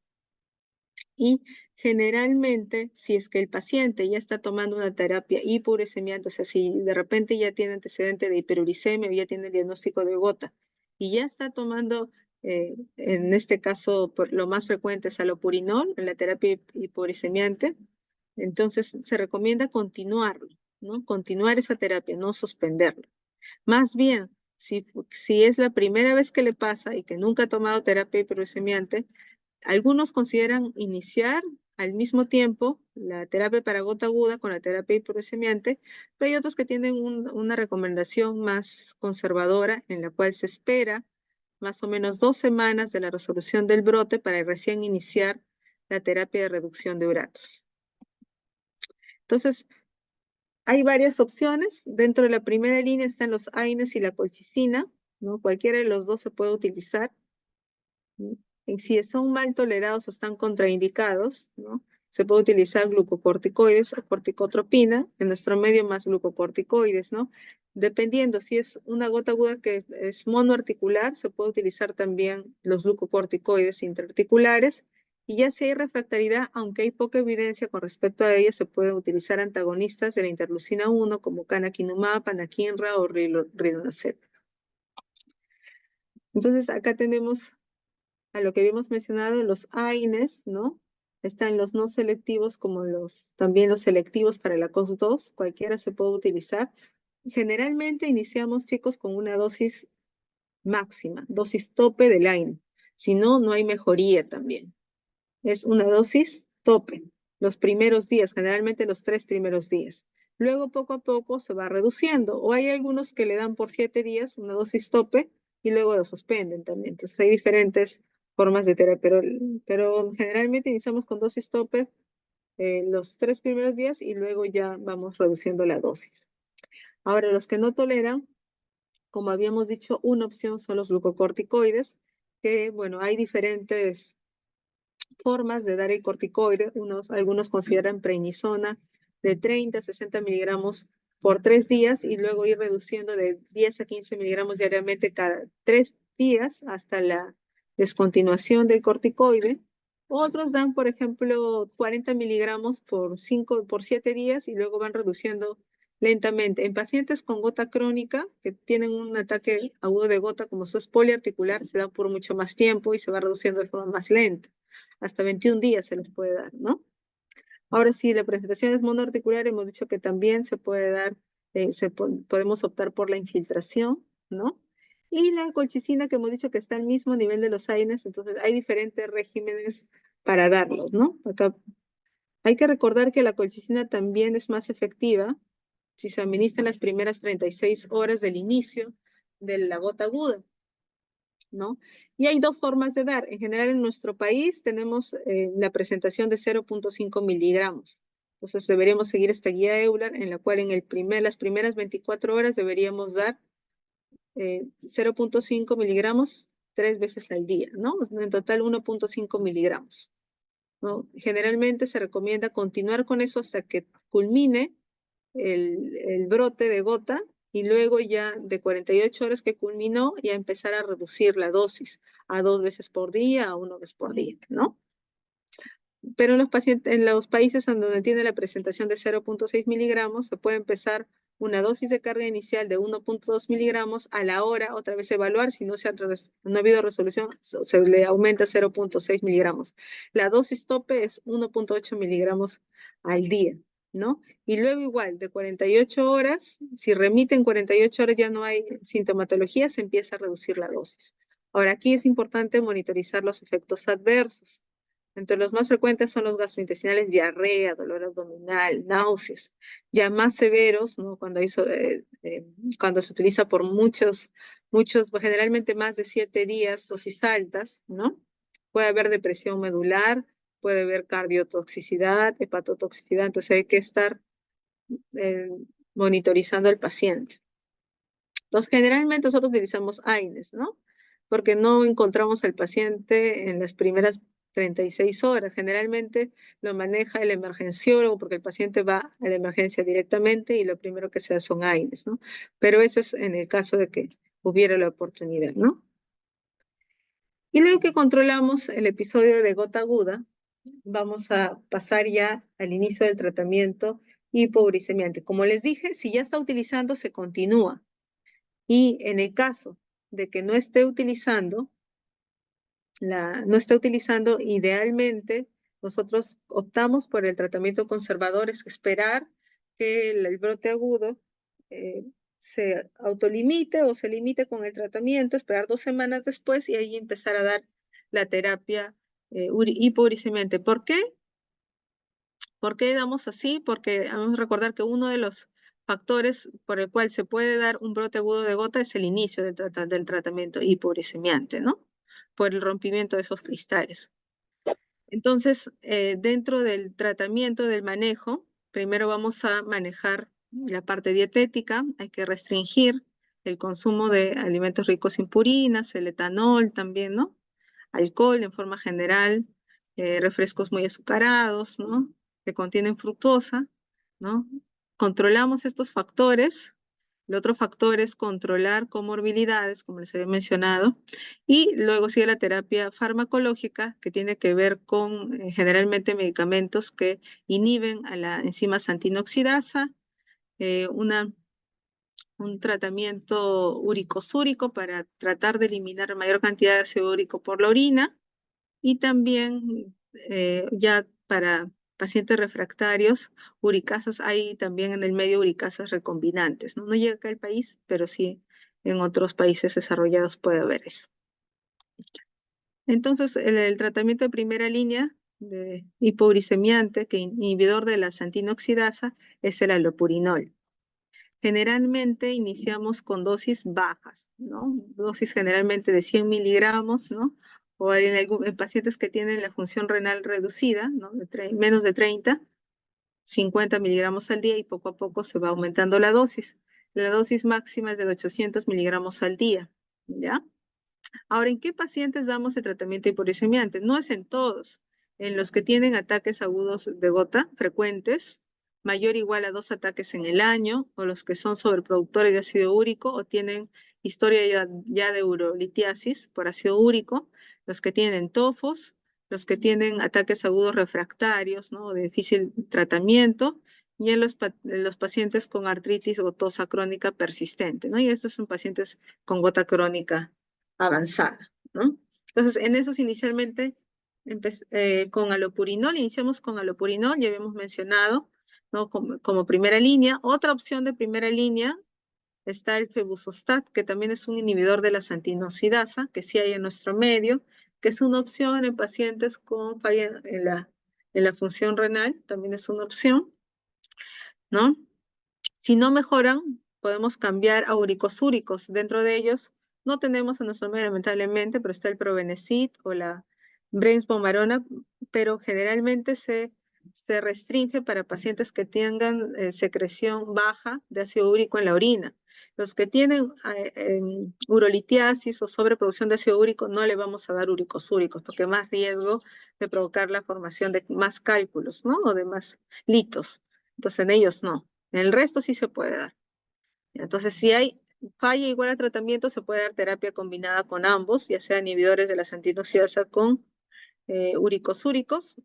A: Y generalmente, si es que el paciente ya está tomando una terapia hipouricemiante, o sea, si de repente ya tiene antecedente de hiperuricemia o ya tiene el diagnóstico de gota y ya está tomando, en este caso, lo más frecuente es alopurinol en la terapia hipouricemiante, entonces se recomienda continuarlo, ¿no? Continuar esa terapia, no suspenderlo. Más bien, si es la primera vez que le pasa y que nunca ha tomado terapia hiperuricemiante, algunos consideran iniciar al mismo tiempo la terapia para gota aguda con la terapia hiperuricemiante, pero hay otros que tienen una recomendación más conservadora en la cual se espera más o menos 2 semanas de la resolución del brote para recién iniciar la terapia de reducción de uratos. Entonces, hay varias opciones. Dentro de la primera línea están los AINES y la colchicina, ¿no? Cualquiera de los dos se puede utilizar. Y si son mal tolerados o están contraindicados, ¿no? Se puede utilizar glucocorticoides o corticotropina, en nuestro medio más glucocorticoides, ¿no? Dependiendo, si es una gota aguda que es monoarticular, se puede utilizar también los glucocorticoides intraarticulares, y ya si hay refractariedad, aunque hay poca evidencia con respecto a ella, se pueden utilizar antagonistas de la interleucina 1 como canakinumab, anakinra o rilonacept. Entonces acá tenemos a lo que habíamos mencionado, los AINES, ¿no? Están los no selectivos como también los selectivos para la COX-2, cualquiera se puede utilizar. Generalmente iniciamos, chicos, con una dosis máxima, dosis tope del AINE. Si no, no hay mejoría también. Es una dosis tope, los primeros días, generalmente los 3 primeros días. Luego, poco a poco, se va reduciendo. O hay algunos que le dan por 7 días una dosis tope y luego lo suspenden también. Entonces, hay diferentes formas de terapia, pero generalmente iniciamos con dosis tope los 3 primeros días y luego ya vamos reduciendo la dosis. Ahora, los que no toleran, como habíamos dicho, una opción son los glucocorticoides, que, bueno, hay diferentes formas de dar el corticoide. Algunos consideran prednisona de 30 a 60 miligramos por 3 días y luego ir reduciendo de 10 a 15 miligramos diariamente cada 3 días hasta la descontinuación del corticoide. Otros dan, por ejemplo, 40 miligramos por 7 días y luego van reduciendo lentamente. En pacientes con gota crónica, que tienen un ataque agudo de gota, como eso es poliarticular, se da por mucho más tiempo y se va reduciendo de forma más lenta. hasta 21 días se les puede dar, ¿no? Ahora sí, la presentación es monoarticular, hemos dicho que también se puede dar, podemos optar por la infiltración, ¿no? Y la colchicina que hemos dicho que está al mismo nivel de los AINES, entonces hay diferentes regímenes para darlos, ¿no? Acá hay que recordar que la colchicina también es más efectiva si se administra en las primeras 36 horas del inicio de la gota aguda, ¿no? Y hay dos formas de dar. En general, en nuestro país tenemos la presentación de 0.5 miligramos. Entonces, deberíamos seguir esta guía Euler en la cual las primeras 24 horas deberíamos dar 0.5 miligramos 3 veces al día, ¿no? En total, 1.5 miligramos, ¿no? Generalmente se recomienda continuar con eso hasta que culmine el brote de gota y luego ya de 48 horas que culminó, ya empezar a reducir la dosis a 2 veces por día, a 1 vez por día, ¿no? Pero en los países en donde tiene la presentación de 0.6 miligramos, se puede empezar una dosis de carga inicial de 1.2 miligramos a la hora, otra vez evaluar, si no ha habido resolución, se le aumenta 0.6 miligramos. La dosis tope es 1.8 miligramos al día, ¿no? Y luego igual, de 48 horas, si remite en 48 horas ya no hay sintomatología, se empieza a reducir la dosis. Ahora, aquí es importante monitorizar los efectos adversos. Entre los más frecuentes son los gastrointestinales, diarrea, dolor abdominal, náuseas. Ya más severos, ¿no? Cuando se utiliza por generalmente más de 7 días, dosis altas, ¿no? Puede haber depresión medular, puede haber cardiotoxicidad, hepatotoxicidad, entonces hay que estar eh, monitorizando al paciente. Entonces, generalmente nosotros utilizamos AINES, ¿no? Porque no encontramos al paciente en las primeras 36 horas. Generalmente lo maneja el emergenciólogo porque el paciente va a la emergencia directamente y lo primero que se hace son AINES, ¿no? Pero eso es en el caso de que hubiera la oportunidad, ¿no? Y luego que controlamos el episodio de gota aguda, vamos a pasar ya al inicio del tratamiento hipouricemiante. Como les dije, si ya está utilizando, se continúa. Y en el caso de que no esté utilizando, idealmente nosotros optamos por el tratamiento conservador, es esperar que el brote agudo se autolimite o se limite con el tratamiento, esperar 2 semanas después y ahí empezar a dar la terapia hipouricemiante. ¿Por qué? ¿Por qué damos así? Porque vamos a recordar que uno de los factores por el cual se puede dar un brote agudo de gota es el inicio del tratamiento hipouricemiante, ¿no? Por el rompimiento de esos cristales. Entonces, dentro del tratamiento, del manejo, primero vamos a manejar la parte dietética, hay que restringir el consumo de alimentos ricos en purinas, el etanol también, ¿no? Alcohol en forma general, refrescos muy azucarados, ¿no? Que contienen fructosa, ¿no? Controlamos estos factores. El otro factor es controlar comorbilidades, como les había mencionado, y luego sigue la terapia farmacológica, que tiene que ver con generalmente medicamentos que inhiben a la enzima xantinoxidasa, eh, una un tratamiento uricosúrico para tratar de eliminar mayor cantidad de ácido úrico por la orina y también ya para pacientes refractarios, uricasas, hay también en el medio uricasas recombinantes, ¿no? No llega acá al país, pero sí en otros países desarrollados puede haber eso. Entonces, el tratamiento de primera línea de hipouricemiante, que inhibidor de la xantinoxidasa, es el allopurinol. Generalmente iniciamos con dosis bajas, ¿no? Dosis generalmente de 100 miligramos, ¿no? O en pacientes que tienen la función renal reducida, ¿no? Menos de 30, 50 miligramos al día y poco a poco se va aumentando la dosis. La dosis máxima es de 800 miligramos al día, ¿ya? Ahora, ¿en qué pacientes damos el tratamiento hiporicemiante? No es en todos. En los que tienen ataques agudos de gota frecuentes, mayor o igual a 2 ataques en el año, o los que son sobreproductores de ácido úrico o tienen historia ya de urolitiasis por ácido úrico, los que tienen tofos, los que tienen ataques agudos refractarios, ¿no? De difícil tratamiento, y en los pacientes con artritis gotosa crónica persistente, ¿no? Y estos son pacientes con gota crónica avanzada, ¿no? Entonces, en esos inicialmente Con alopurinol, iniciamos con alopurinol, ya habíamos mencionado, ¿no? Como primera línea. Otra opción de primera línea está el febuxostat, que también es un inhibidor de la santiinoxidasa, que sí hay en nuestro medio, que es una opción en pacientes con falla en la función renal, también es una opción, ¿no? Si no mejoran, podemos cambiar a uricosúricos. Dentro de ellos no tenemos en nuestro medio, lamentablemente, pero está el Probenecid o la Brensbomarona, pero generalmente se restringe para pacientes que tengan secreción baja de ácido úrico en la orina. Los que tienen urolitiasis o sobreproducción de ácido úrico no le vamos a dar uricosúricos porque hay más riesgo de provocar la formación de más cálculos, ¿no? O de más litos. Entonces en ellos no. En el resto sí se puede dar. Entonces, si hay falla igual a tratamiento, se puede dar terapia combinada con ambos, ya sea inhibidores de la santiinoxidasa con uricosúricos.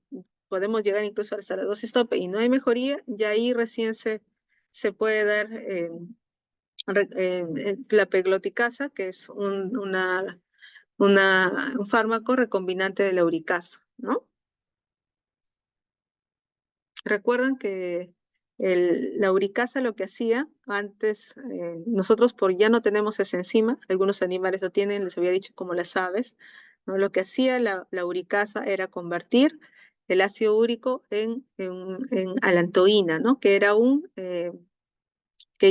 A: Podemos llegar incluso a la dosis tope y no hay mejoría, y ahí recién se puede dar la pegloticasa, que es un fármaco recombinante de la uricasa, ¿no? Recuerdan que la uricasa lo que hacía antes, nosotros por ya no tenemos esa enzima, algunos animales lo tienen, les había dicho como las aves, ¿no? Lo que hacía la uricasa era convertir el ácido úrico en alantoína, ¿no? Que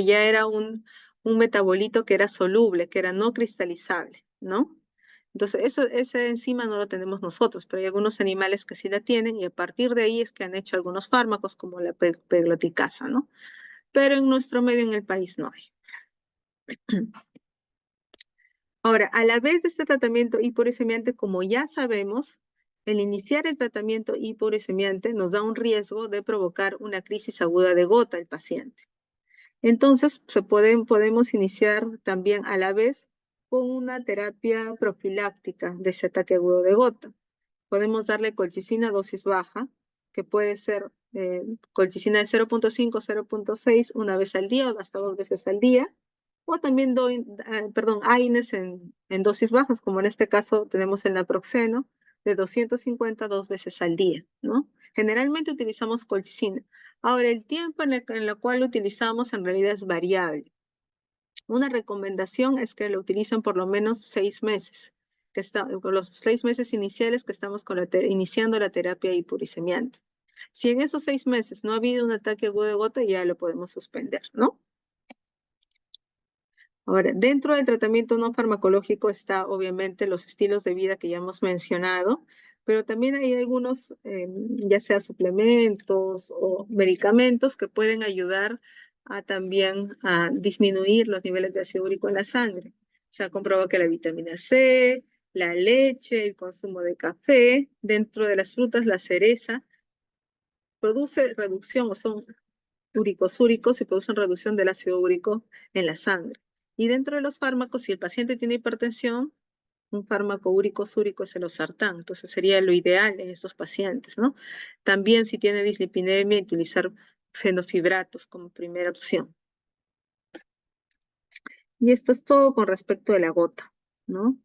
A: ya era un metabolito que era soluble, que era no cristalizable, ¿no? Entonces, esa enzima no lo tenemos nosotros, pero hay algunos animales que sí la tienen y a partir de ahí es que han hecho algunos fármacos como la pegloticasa, ¿no? Pero en nuestro medio en el país no hay. Ahora, a la vez de este tratamiento hiporuricemiante, como ya sabemos, el iniciar el tratamiento hiporuricemiante nos da un riesgo de provocar una crisis aguda de gota al paciente. Entonces, podemos iniciar también a la vez con una terapia profiláctica de ese ataque agudo de gota. Podemos darle colchicina a dosis baja, que puede ser colchicina de 0.5, 0.6 una vez al día o hasta 2 veces al día. O también AINES en dosis bajas, como en este caso tenemos el naproxeno, de 250 2 veces al día, ¿no? Generalmente utilizamos colchicina. Ahora, el tiempo en el cual lo utilizamos en realidad es variable. Una recomendación es que lo utilicen por lo menos 6 meses, por los 6 meses iniciales que estamos iniciando la terapia hiporuricemiante. Si en esos 6 meses no ha habido un ataque agudo de gota, ya lo podemos suspender, ¿no? Ahora, dentro del tratamiento no farmacológico está obviamente los estilos de vida que ya hemos mencionado, pero también hay algunos, ya sea suplementos o medicamentos que pueden ayudar también a disminuir los niveles de ácido úrico en la sangre. Se ha comprobado que la vitamina C, la leche, el consumo de café, dentro de las frutas, la cereza, produce reducción o son uricosúricos y producen reducción del ácido úrico en la sangre. Y dentro de los fármacos, si el paciente tiene hipertensión, un fármaco úrico-súrico es el losartán, entonces sería lo ideal en estos pacientes, ¿no? También si tiene dislipidemia, utilizar fenofibratos como primera opción. Y esto es todo con respecto a la gota, ¿no?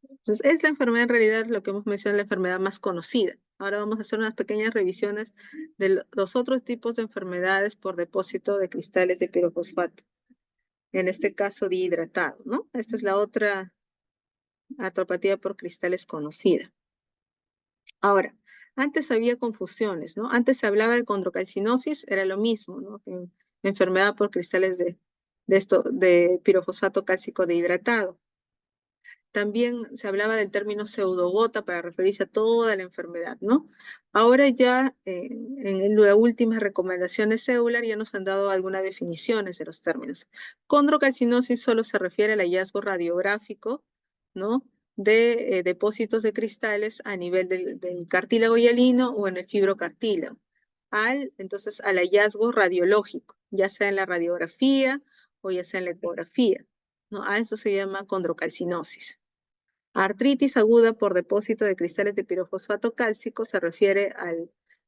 A: Entonces, es la enfermedad en realidad, lo que hemos mencionado, la enfermedad más conocida. Ahora vamos a hacer unas pequeñas revisiones de los otros tipos de enfermedades por depósito de cristales de pirofosfato. En este caso dihidratado, ¿no? Esta es la otra artropatía por cristales conocida. Ahora, antes había confusiones, ¿no? Antes se hablaba de condrocalcinosis, era lo mismo, ¿no? Enfermedad por cristales de pirofosfato cálcico dihidratado. También se hablaba del término pseudogota para referirse a toda la enfermedad, ¿no? Ahora ya en las últimas recomendaciones Euler ya nos han dado algunas definiciones de los términos. Condrocalcinosis solo se refiere al hallazgo radiográfico, ¿no? De depósitos de cristales a nivel del cartílago hialino o en el fibrocartílago. Entonces, al hallazgo radiológico, ya sea en la radiografía o ya sea en la ecografía, ¿no? A eso se llama condrocalcinosis. Artritis aguda por depósito de cristales de pirofosfato cálcico se refiere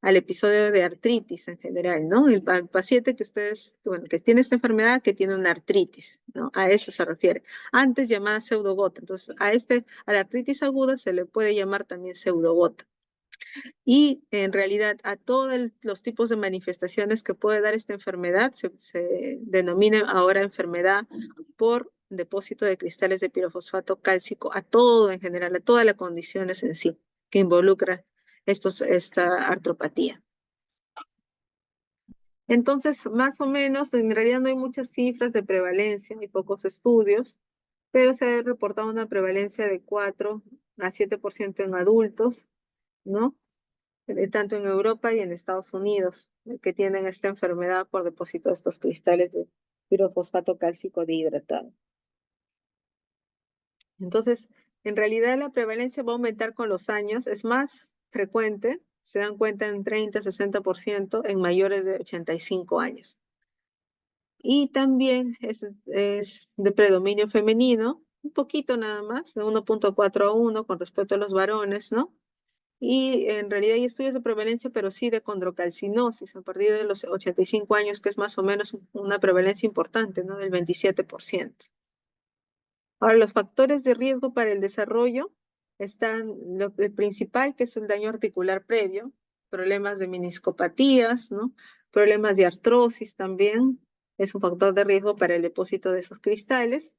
A: al episodio de artritis en general, ¿no? Al paciente que ustedes, bueno, que tiene esta enfermedad, que tiene una artritis, ¿no? A eso se refiere. Antes llamada pseudogota. Entonces, a la artritis aguda se le puede llamar también pseudogota. Y en realidad a todos los tipos de manifestaciones que puede dar esta enfermedad se denomina ahora enfermedad por depósito de cristales de pirofosfato cálcico, a todo en general, a todas las condiciones en sí que involucra esta artropatía. Entonces, más o menos, en realidad no hay muchas cifras de prevalencia, hay pocos estudios, pero se ha reportado una prevalencia de 4 a 7% en adultos, ¿no? Tanto en Europa y en Estados Unidos, que tienen esta enfermedad por depósito de estos cristales de pirofosfato cálcico dihidratado. Entonces, en realidad la prevalencia va a aumentar con los años, es más frecuente, se dan cuenta en 30-60% en mayores de 85 años. Y también es de predominio femenino, un poquito nada más, de 1.4 a 1 con respecto a los varones, ¿no? Y en realidad hay estudios de prevalencia, pero sí de condrocalcinosis a partir de los 85 años, que es más o menos una prevalencia importante, ¿no? Del 27%. Ahora, los factores de riesgo para el desarrollo están, el principal, que es el daño articular previo, problemas de meniscopatías, ¿no? Problemas de artrosis también, es un factor de riesgo para el depósito de esos cristales.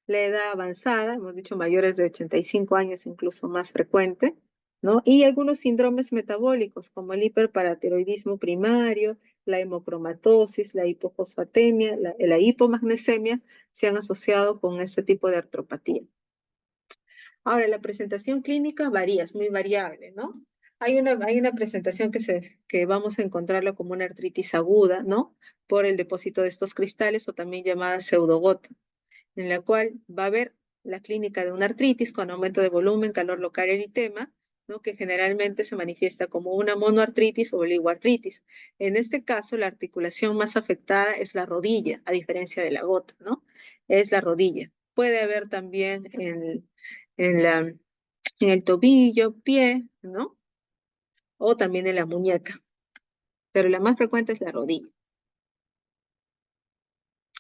A: La edad avanzada, hemos dicho mayores de 85 años, incluso más frecuente, ¿no? Y algunos síndromes metabólicos, como el hiperparatiroidismo primario, la hemocromatosis, la hipofosfatemia, la hipomagnesemia, se han asociado con este tipo de artropatía. Ahora, la presentación clínica varía, es muy variable, ¿no? Hay una presentación que vamos a encontrarla como una artritis aguda, ¿no? Por el depósito de estos cristales o también llamada pseudogota, en la cual va a haber la clínica de una artritis con aumento de volumen, calor local, eritema, ¿no? Que generalmente se manifiesta como una monoartritis o oligoartritis. En este caso, la articulación más afectada es la rodilla, a diferencia de la gota, ¿no? Es la rodilla. Puede haber también en el tobillo, pie, ¿no? O también en la muñeca, pero la más frecuente es la rodilla.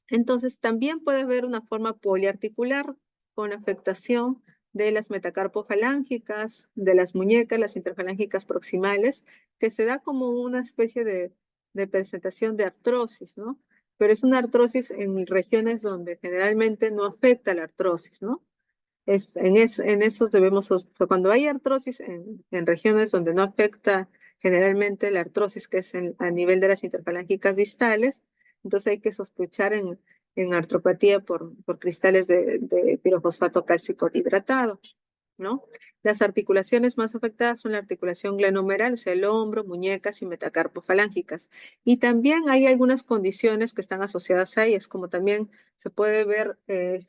A: Entonces, también puede haber una forma poliarticular con afectación de las metacarpofalángicas, de las muñecas, las interfalángicas proximales, que se da como una especie de presentación de artrosis, ¿no? Pero es una artrosis en regiones donde generalmente no afecta la artrosis, ¿no? En esos debemos, cuando hay artrosis en regiones donde no afecta generalmente la artrosis, que es a nivel de las interfalángicas distales, entonces hay que sospechar en artropatía por cristales de pirofosfato cálcico hidratado, ¿no? Las articulaciones más afectadas son la articulación glenohumeral, o sea, el hombro, muñecas y metacarpofalángicas. Y también hay algunas condiciones que están asociadas a ellas, como también se puede ver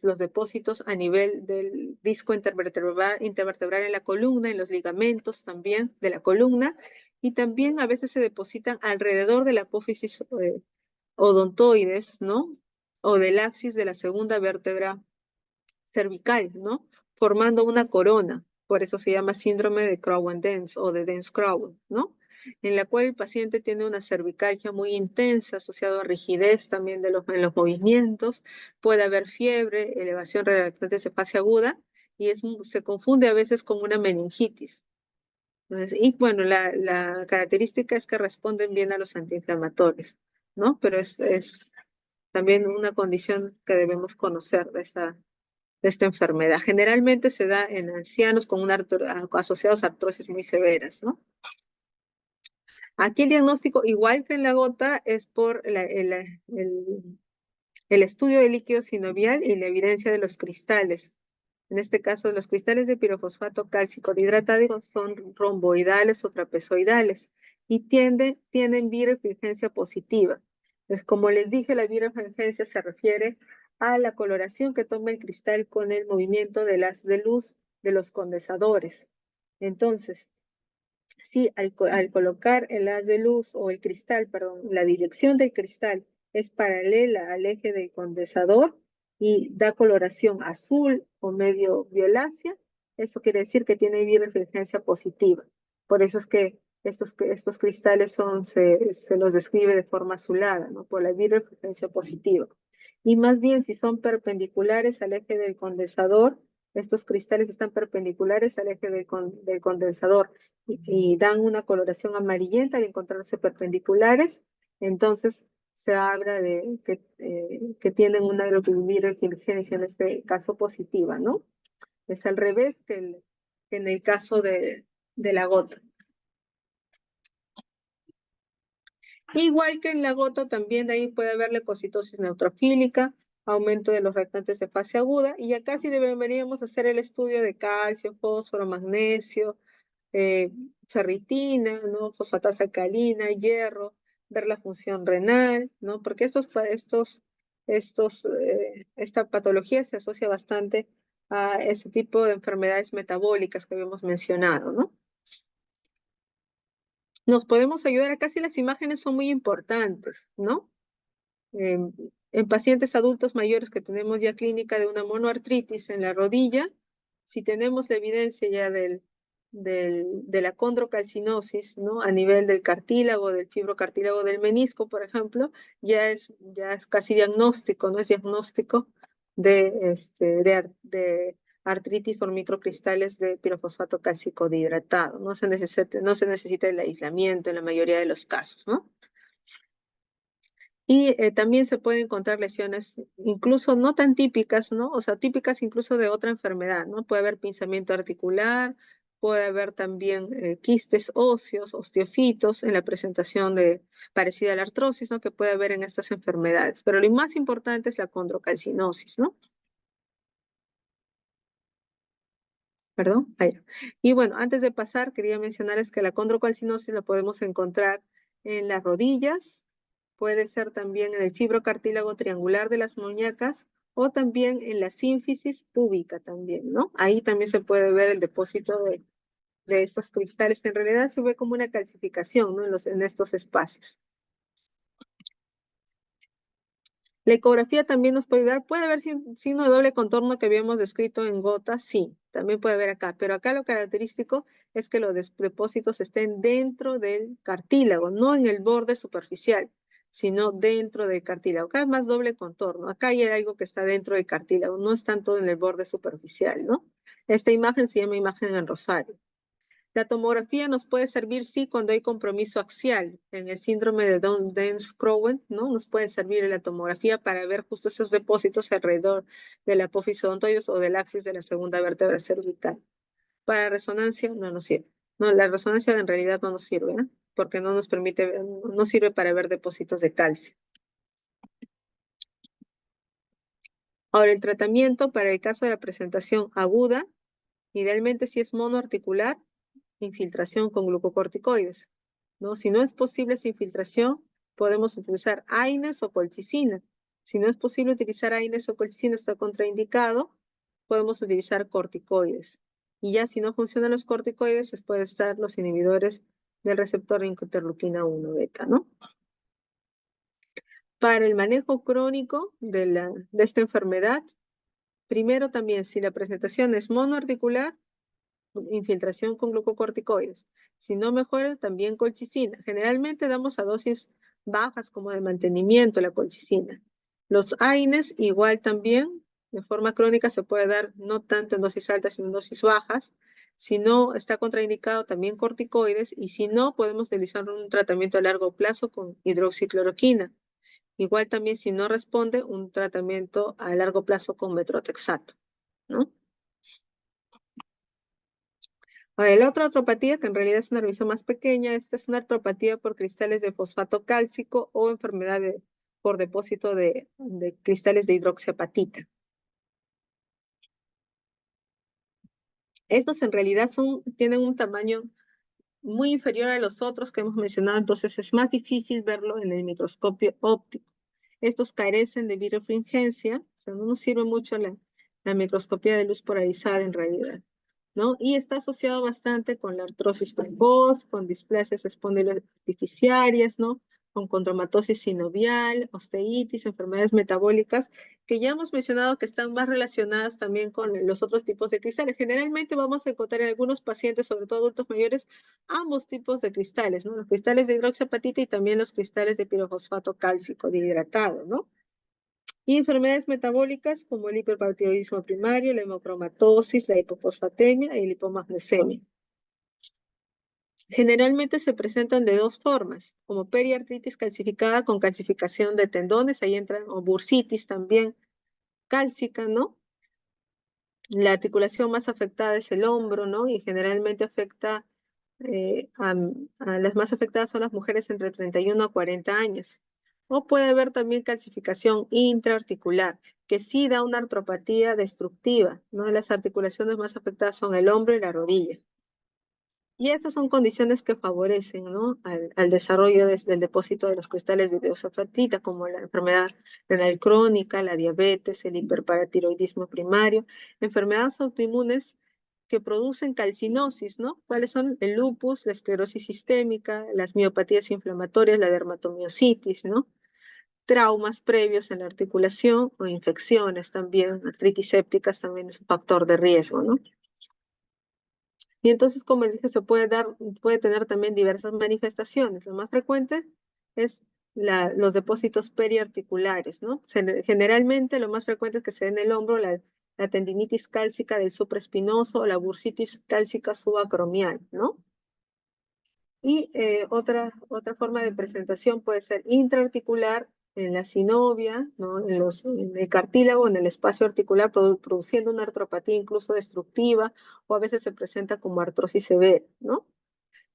A: los depósitos a nivel del disco intervertebral en la columna, en los ligamentos también de la columna, y también a veces se depositan alrededor de la apófisis odontoides, ¿no? O del axis de la segunda vértebra cervical, ¿no? Formando una corona. Por eso se llama síndrome de Cowan-Dens o de Dens-Cowan, ¿no? En la cual el paciente tiene una cervicalgia muy intensa, asociada a rigidez también en los movimientos. Puede haber fiebre, elevación relactante de cefasia aguda, y se confunde a veces con una meningitis. Entonces, y bueno, la característica es que responden bien a los antiinflamatorios, ¿no? Pero es también una condición que debemos conocer de esta enfermedad. Generalmente se da en ancianos con asociados a artrosis muy severas, ¿no? Aquí el diagnóstico, igual que en la gota, es por el estudio del líquido sinovial y la evidencia de los cristales. En este caso, los cristales de pirofosfato cálcico dihidratado son romboidales o trapezoidales y tienen birefringencia positiva. Es como les dije, la birefringencia se refiere a la coloración que toma el cristal con el movimiento del haz de luz de los condensadores. Entonces, si al colocar el haz de luz o el cristal, perdón, la dirección del cristal es paralela al eje del condensador y da coloración azul o medio violácea, eso quiere decir que tiene birefringencia positiva. Por eso es que estos cristales se los describe de forma azulada, ¿no? Por la birrefringencia positiva. Y más bien, si son perpendiculares al eje del condensador, estos cristales están perpendiculares al eje del condensador y dan una coloración amarillenta al encontrarse perpendiculares, entonces se habla de que tienen una birrefringencia, en este caso positiva, ¿no? Es al revés que en el caso de la gota. Igual que en la gota, también de ahí puede haber leucocitosis neutrofílica, aumento de los reactantes de fase aguda, y acá sí deberíamos hacer el estudio de calcio, fósforo, magnesio, eh, ferritina, ¿no? Fosfatasa alcalina, hierro, ver la función renal, ¿no? Porque esta patología se asocia bastante a ese tipo de enfermedades metabólicas que habíamos mencionado, ¿no? Nos podemos ayudar, acá sí las imágenes son muy importantes, ¿no? En, en pacientes adultos mayores que tenemos ya clínica de una monoartritis en la rodilla, si tenemos la evidencia ya de la condrocalcinosis, ¿no? A nivel del cartílago, del fibrocartílago del menisco, por ejemplo, ya es casi diagnóstico, ¿no? Es diagnóstico de artritis por microcristales de pirofosfato cálcico dihidratado. No se necesita el aislamiento en la mayoría de los casos, ¿no? Y también se pueden encontrar lesiones incluso no tan típicas, ¿no? O sea, típicas incluso de otra enfermedad, ¿no? Puede haber pinzamiento articular, puede haber también quistes óseos, osteofitos en la presentación parecida a la artrosis, ¿no? Que puede haber en estas enfermedades. Pero lo más importante es la condrocalcinosis, ¿no? Perdón. Ahí. Y bueno, antes de pasar, quería mencionarles que la condrocalcinosis la podemos encontrar en las rodillas, puede ser también en el fibrocartílago triangular de las muñecas o también en la sínfisis púbica también, ¿no? Ahí también se puede ver el depósito de estos cristales, que en realidad se ve como una calcificación, ¿no? En estos espacios. La ecografía también nos puede ayudar. Puede haber signo de doble contorno que habíamos descrito en gotas, sí, también puede haber acá, pero acá lo característico es que los depósitos estén dentro del cartílago, no en el borde superficial, sino dentro del cartílago. Acá es más doble contorno, acá hay algo que está dentro del cartílago, no es tanto en el borde superficial, ¿no? Esta imagen se llama imagen en rosario. La tomografía nos puede servir, sí, cuando hay compromiso axial. En el síndrome de Down-Dense-Crowen, ¿no? Nos puede servir la tomografía para ver justo esos depósitos alrededor del apófisis odontoides o del axis de la segunda vértebra cervical. Para resonancia no nos sirve. No, la resonancia en realidad no nos sirve, ¿eh? Porque no nos permite, no sirve para ver depósitos de calcio. Ahora, el tratamiento para el caso de la presentación aguda, idealmente si es monoarticular, infiltración con glucocorticoides, ¿no? Si no es posible esa infiltración, podemos utilizar AINES o colchicina. Si no es posible utilizar AINES o colchicina, está contraindicado, podemos utilizar corticoides. Y ya si no funcionan los corticoides, pueden estar los inhibidores del receptor interleuquina 1 beta, ¿no? Para el manejo crónico de esta enfermedad, primero también, si la presentación es monoarticular, infiltración con glucocorticoides. Si no mejora, también colchicina. Generalmente damos a dosis bajas como de mantenimiento la colchicina. Los AINES igual también, de forma crónica se puede dar no tanto en dosis altas, sino en dosis bajas. Si no está contraindicado, también corticoides. Y si no, podemos utilizar un tratamiento a largo plazo con hidroxicloroquina. Igual también si no responde, un tratamiento a largo plazo con metrotexato, ¿no? Ahora, la otra artropatía, que en realidad es una revisión más pequeña, esta es una artropatía por cristales de fosfato cálcico o enfermedad por depósito de cristales de hidroxiapatita. Estos en realidad tienen un tamaño muy inferior a los otros que hemos mencionado, entonces es más difícil verlo en el microscopio óptico. Estos carecen de birefringencia, o sea, no nos sirve mucho la microscopía de luz polarizada en realidad, ¿no? Y está asociado bastante con la artrosis precoz, con displasias espondilorartificiarias, ¿no? con condromatosis sinovial, osteitis, enfermedades metabólicas, que ya hemos mencionado que están más relacionadas también con los otros tipos de cristales. Generalmente vamos a encontrar en algunos pacientes, sobre todo adultos mayores, ambos tipos de cristales, ¿no? Los cristales de hidroxiapatita y también los cristales de pirofosfato cálcico dihidratado, ¿no? Y enfermedades metabólicas como el hiperparotiroidismo primario, la hemocromatosis, la hipofosfatemia y la hipomagnesemia. Generalmente se presentan de dos formas, como periartritis calcificada con calcificación de tendones, ahí entran, o bursitis también cálcica, ¿no? La articulación más afectada es el hombro, ¿no? Y generalmente afecta, a las más afectadas son las mujeres entre 31 a 40 años. O puede haber también calcificación intraarticular, que sí da una artropatía destructiva, ¿no? Las articulaciones más afectadas son el hombro y la rodilla. Y estas son condiciones que favorecen, ¿no? al desarrollo del depósito de los cristales de hidroxiapatita, como la enfermedad renal crónica, la diabetes, el hiperparatiroidismo primario, enfermedades autoinmunes que producen calcinosis, ¿no? ¿Cuáles son? El lupus, la esclerosis sistémica, las miopatías inflamatorias, la dermatomiositis, ¿no? Traumas previos en la articulación o infecciones también, artritis sépticas también es un factor de riesgo, ¿no? Y entonces, como les dije, puede tener también diversas manifestaciones. Lo más frecuente es los depósitos periarticulares, ¿no? Generalmente lo más frecuente es que se den en el hombro la tendinitis cálcica del supraespinoso o la bursitis cálcica subacromial, ¿no? Y otra forma de presentación puede ser intraarticular en la sinovia, ¿no? En el cartílago, en el espacio articular, produciendo una artropatía incluso destructiva, o a veces se presenta como artrosis severa, ¿no?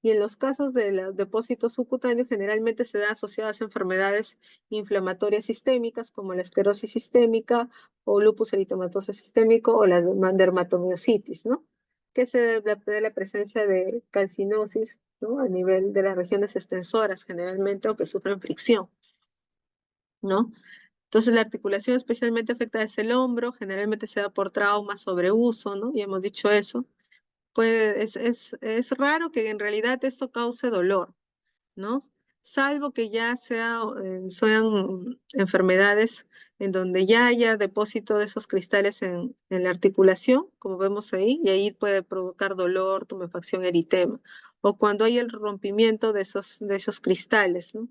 A: Y en los casos de los depósitos subcutáneos, generalmente se da asociadas a enfermedades inflamatorias sistémicas, como la esclerosis sistémica, o lupus eritematoso sistémico, o la dermatomiositis, ¿no? Que se debe de la presencia de calcinosis, ¿no? A nivel de las regiones extensoras, generalmente, o que sufren fricción, ¿no? Entonces, la articulación especialmente afectada es el hombro, generalmente se da por trauma, sobreuso, ¿no? Ya hemos dicho eso. Es raro que en realidad esto cause dolor, ¿no? Salvo que ya sean enfermedades en donde ya haya depósito de esos cristales en la articulación, como vemos ahí, y ahí puede provocar dolor, tumefacción, eritema. O cuando hay el rompimiento de esos cristales, ¿no?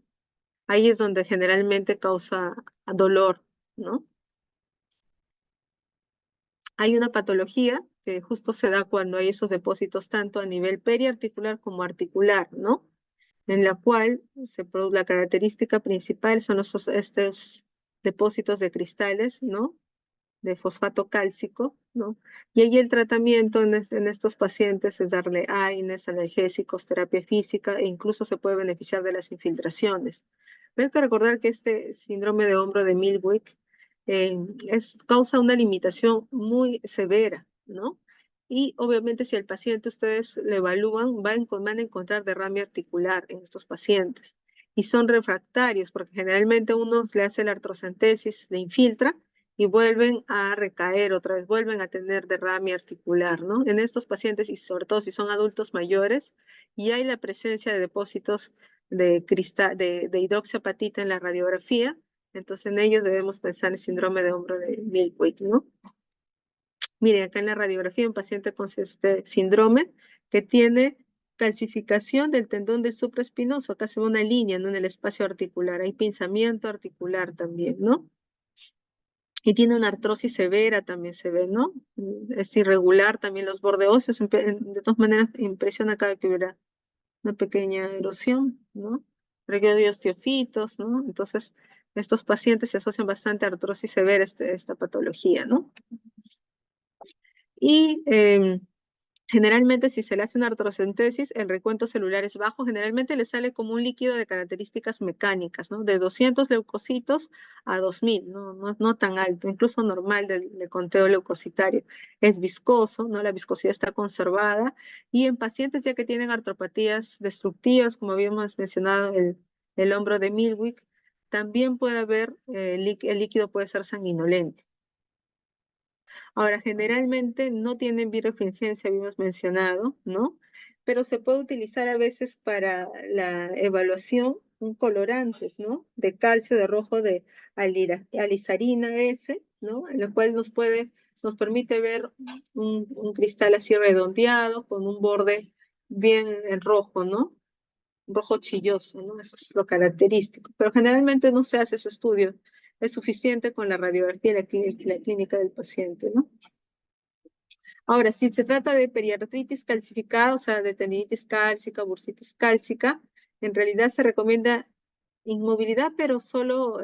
A: Ahí es donde generalmente causa dolor, ¿no? Hay una patología que justo se da cuando hay esos depósitos tanto a nivel periarticular como articular, ¿no? En la cual la característica principal son estos depósitos de cristales, ¿no? De fosfato cálcico, ¿no? Y ahí el tratamiento en estos pacientes es darle AINES, analgésicos, terapia física e incluso se puede beneficiar de las infiltraciones. Pero hay que recordar que este síndrome de hombro de Milwick causa una limitación muy severa, ¿no? Y obviamente si el paciente ustedes lo evalúan, van a encontrar derrame articular en estos pacientes. Y son refractarios, porque generalmente uno le hace la artrocentesis, le infiltra, y vuelven a recaer otra vez, vuelven a tener derrame articular, ¿no? En estos pacientes, y sobre todo si son adultos mayores, y hay la presencia de depósitos de hidroxiapatita en la radiografía, entonces en ellos debemos pensar en el síndrome de hombro de Milwick, ¿no? Miren, acá en la radiografía un paciente con este síndrome que tiene calcificación del tendón del supraespinoso, acá se ve una línea, ¿no? En el espacio articular, hay pinzamiento articular también, ¿no? Y tiene una artrosis severa, también se ve, ¿no? Es irregular también los bordes óseos. De todas maneras, impresiona cada que hubiera una pequeña erosión, ¿no? Reguero de osteofitos, ¿no? Entonces, estos pacientes se asocian bastante a artrosis severa, esta patología, ¿no? Y generalmente, si se le hace una artrocentesis, el recuento celular es bajo. Generalmente le sale como un líquido de características mecánicas, ¿no? De 200 leucocitos a 2000, no tan alto, incluso normal del conteo leucocitario. Es viscoso, ¿no? La viscosidad está conservada. Y en pacientes ya que tienen artropatías destructivas, como habíamos mencionado, el hombro de Milwick, también puede haber, el líquido puede ser sanguinolento. Ahora, generalmente no tienen birefringencia, habíamos mencionado, ¿no? Pero se puede utilizar a veces para la evaluación colorantes, ¿no? De calcio, de rojo, de alizarina S, ¿no? En lo cual nos permite ver un cristal así redondeado con un borde bien en rojo, ¿no? Rojo chilloso, ¿no? Eso es lo característico. Pero generalmente no se hace ese estudio. Es suficiente con la radiografía y la clínica del paciente, ¿no? Ahora, si se trata de periartritis calcificada, o sea, de tendinitis cálcica, bursitis cálcica, en realidad se recomienda inmovilidad, pero solo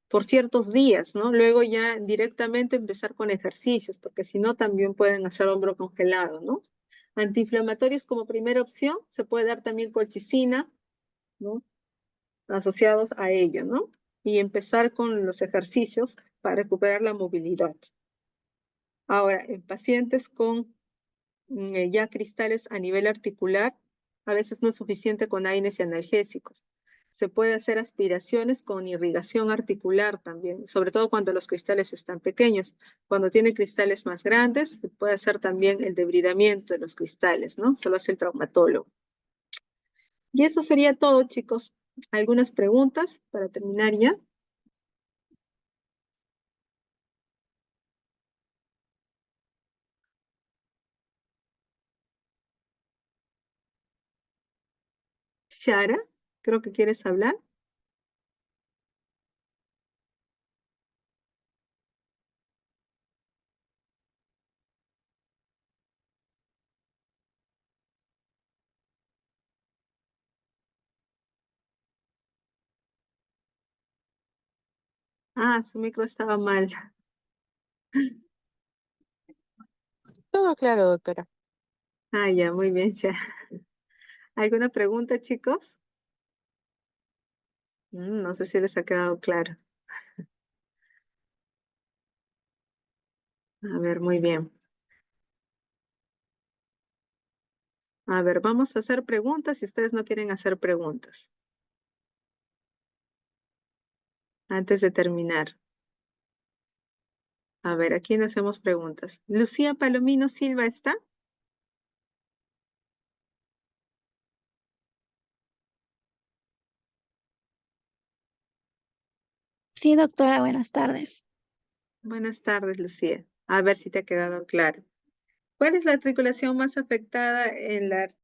A: por ciertos días, ¿no? Luego ya directamente empezar con ejercicios, porque si no también pueden hacer hombro congelado, ¿no? Antiinflamatorios como primera opción, se puede dar también colchicina, ¿no? Asociados a ello, ¿no? Y empezar con los ejercicios para recuperar la movilidad. Ahora, en pacientes con ya cristales a nivel articular, a veces no es suficiente con AINES y analgésicos. Se puede hacer aspiraciones con irrigación articular también, sobre todo cuando los cristales están pequeños. Cuando tiene cristales más grandes, se puede hacer también el debridamiento de los cristales, ¿no? Se lo hace el traumatólogo. Y eso sería todo, chicos. ¿Algunas preguntas para terminar ya? Shara, creo que quieres hablar. Ah, su micro estaba mal.
B: Todo claro, doctora.
A: Ah, ya, muy bien, Shara. ¿Alguna pregunta, chicos? No sé si les ha quedado claro. A ver, muy bien. A ver, vamos a hacer preguntas si ustedes no quieren hacer preguntas antes de terminar. A ver, aquí no hacemos preguntas. Lucía Palomino Silva está.
C: Sí, doctora, buenas tardes.
A: Buenas tardes, Lucía. A ver si te ha quedado claro. ¿Cuál es la articulación más afectada en la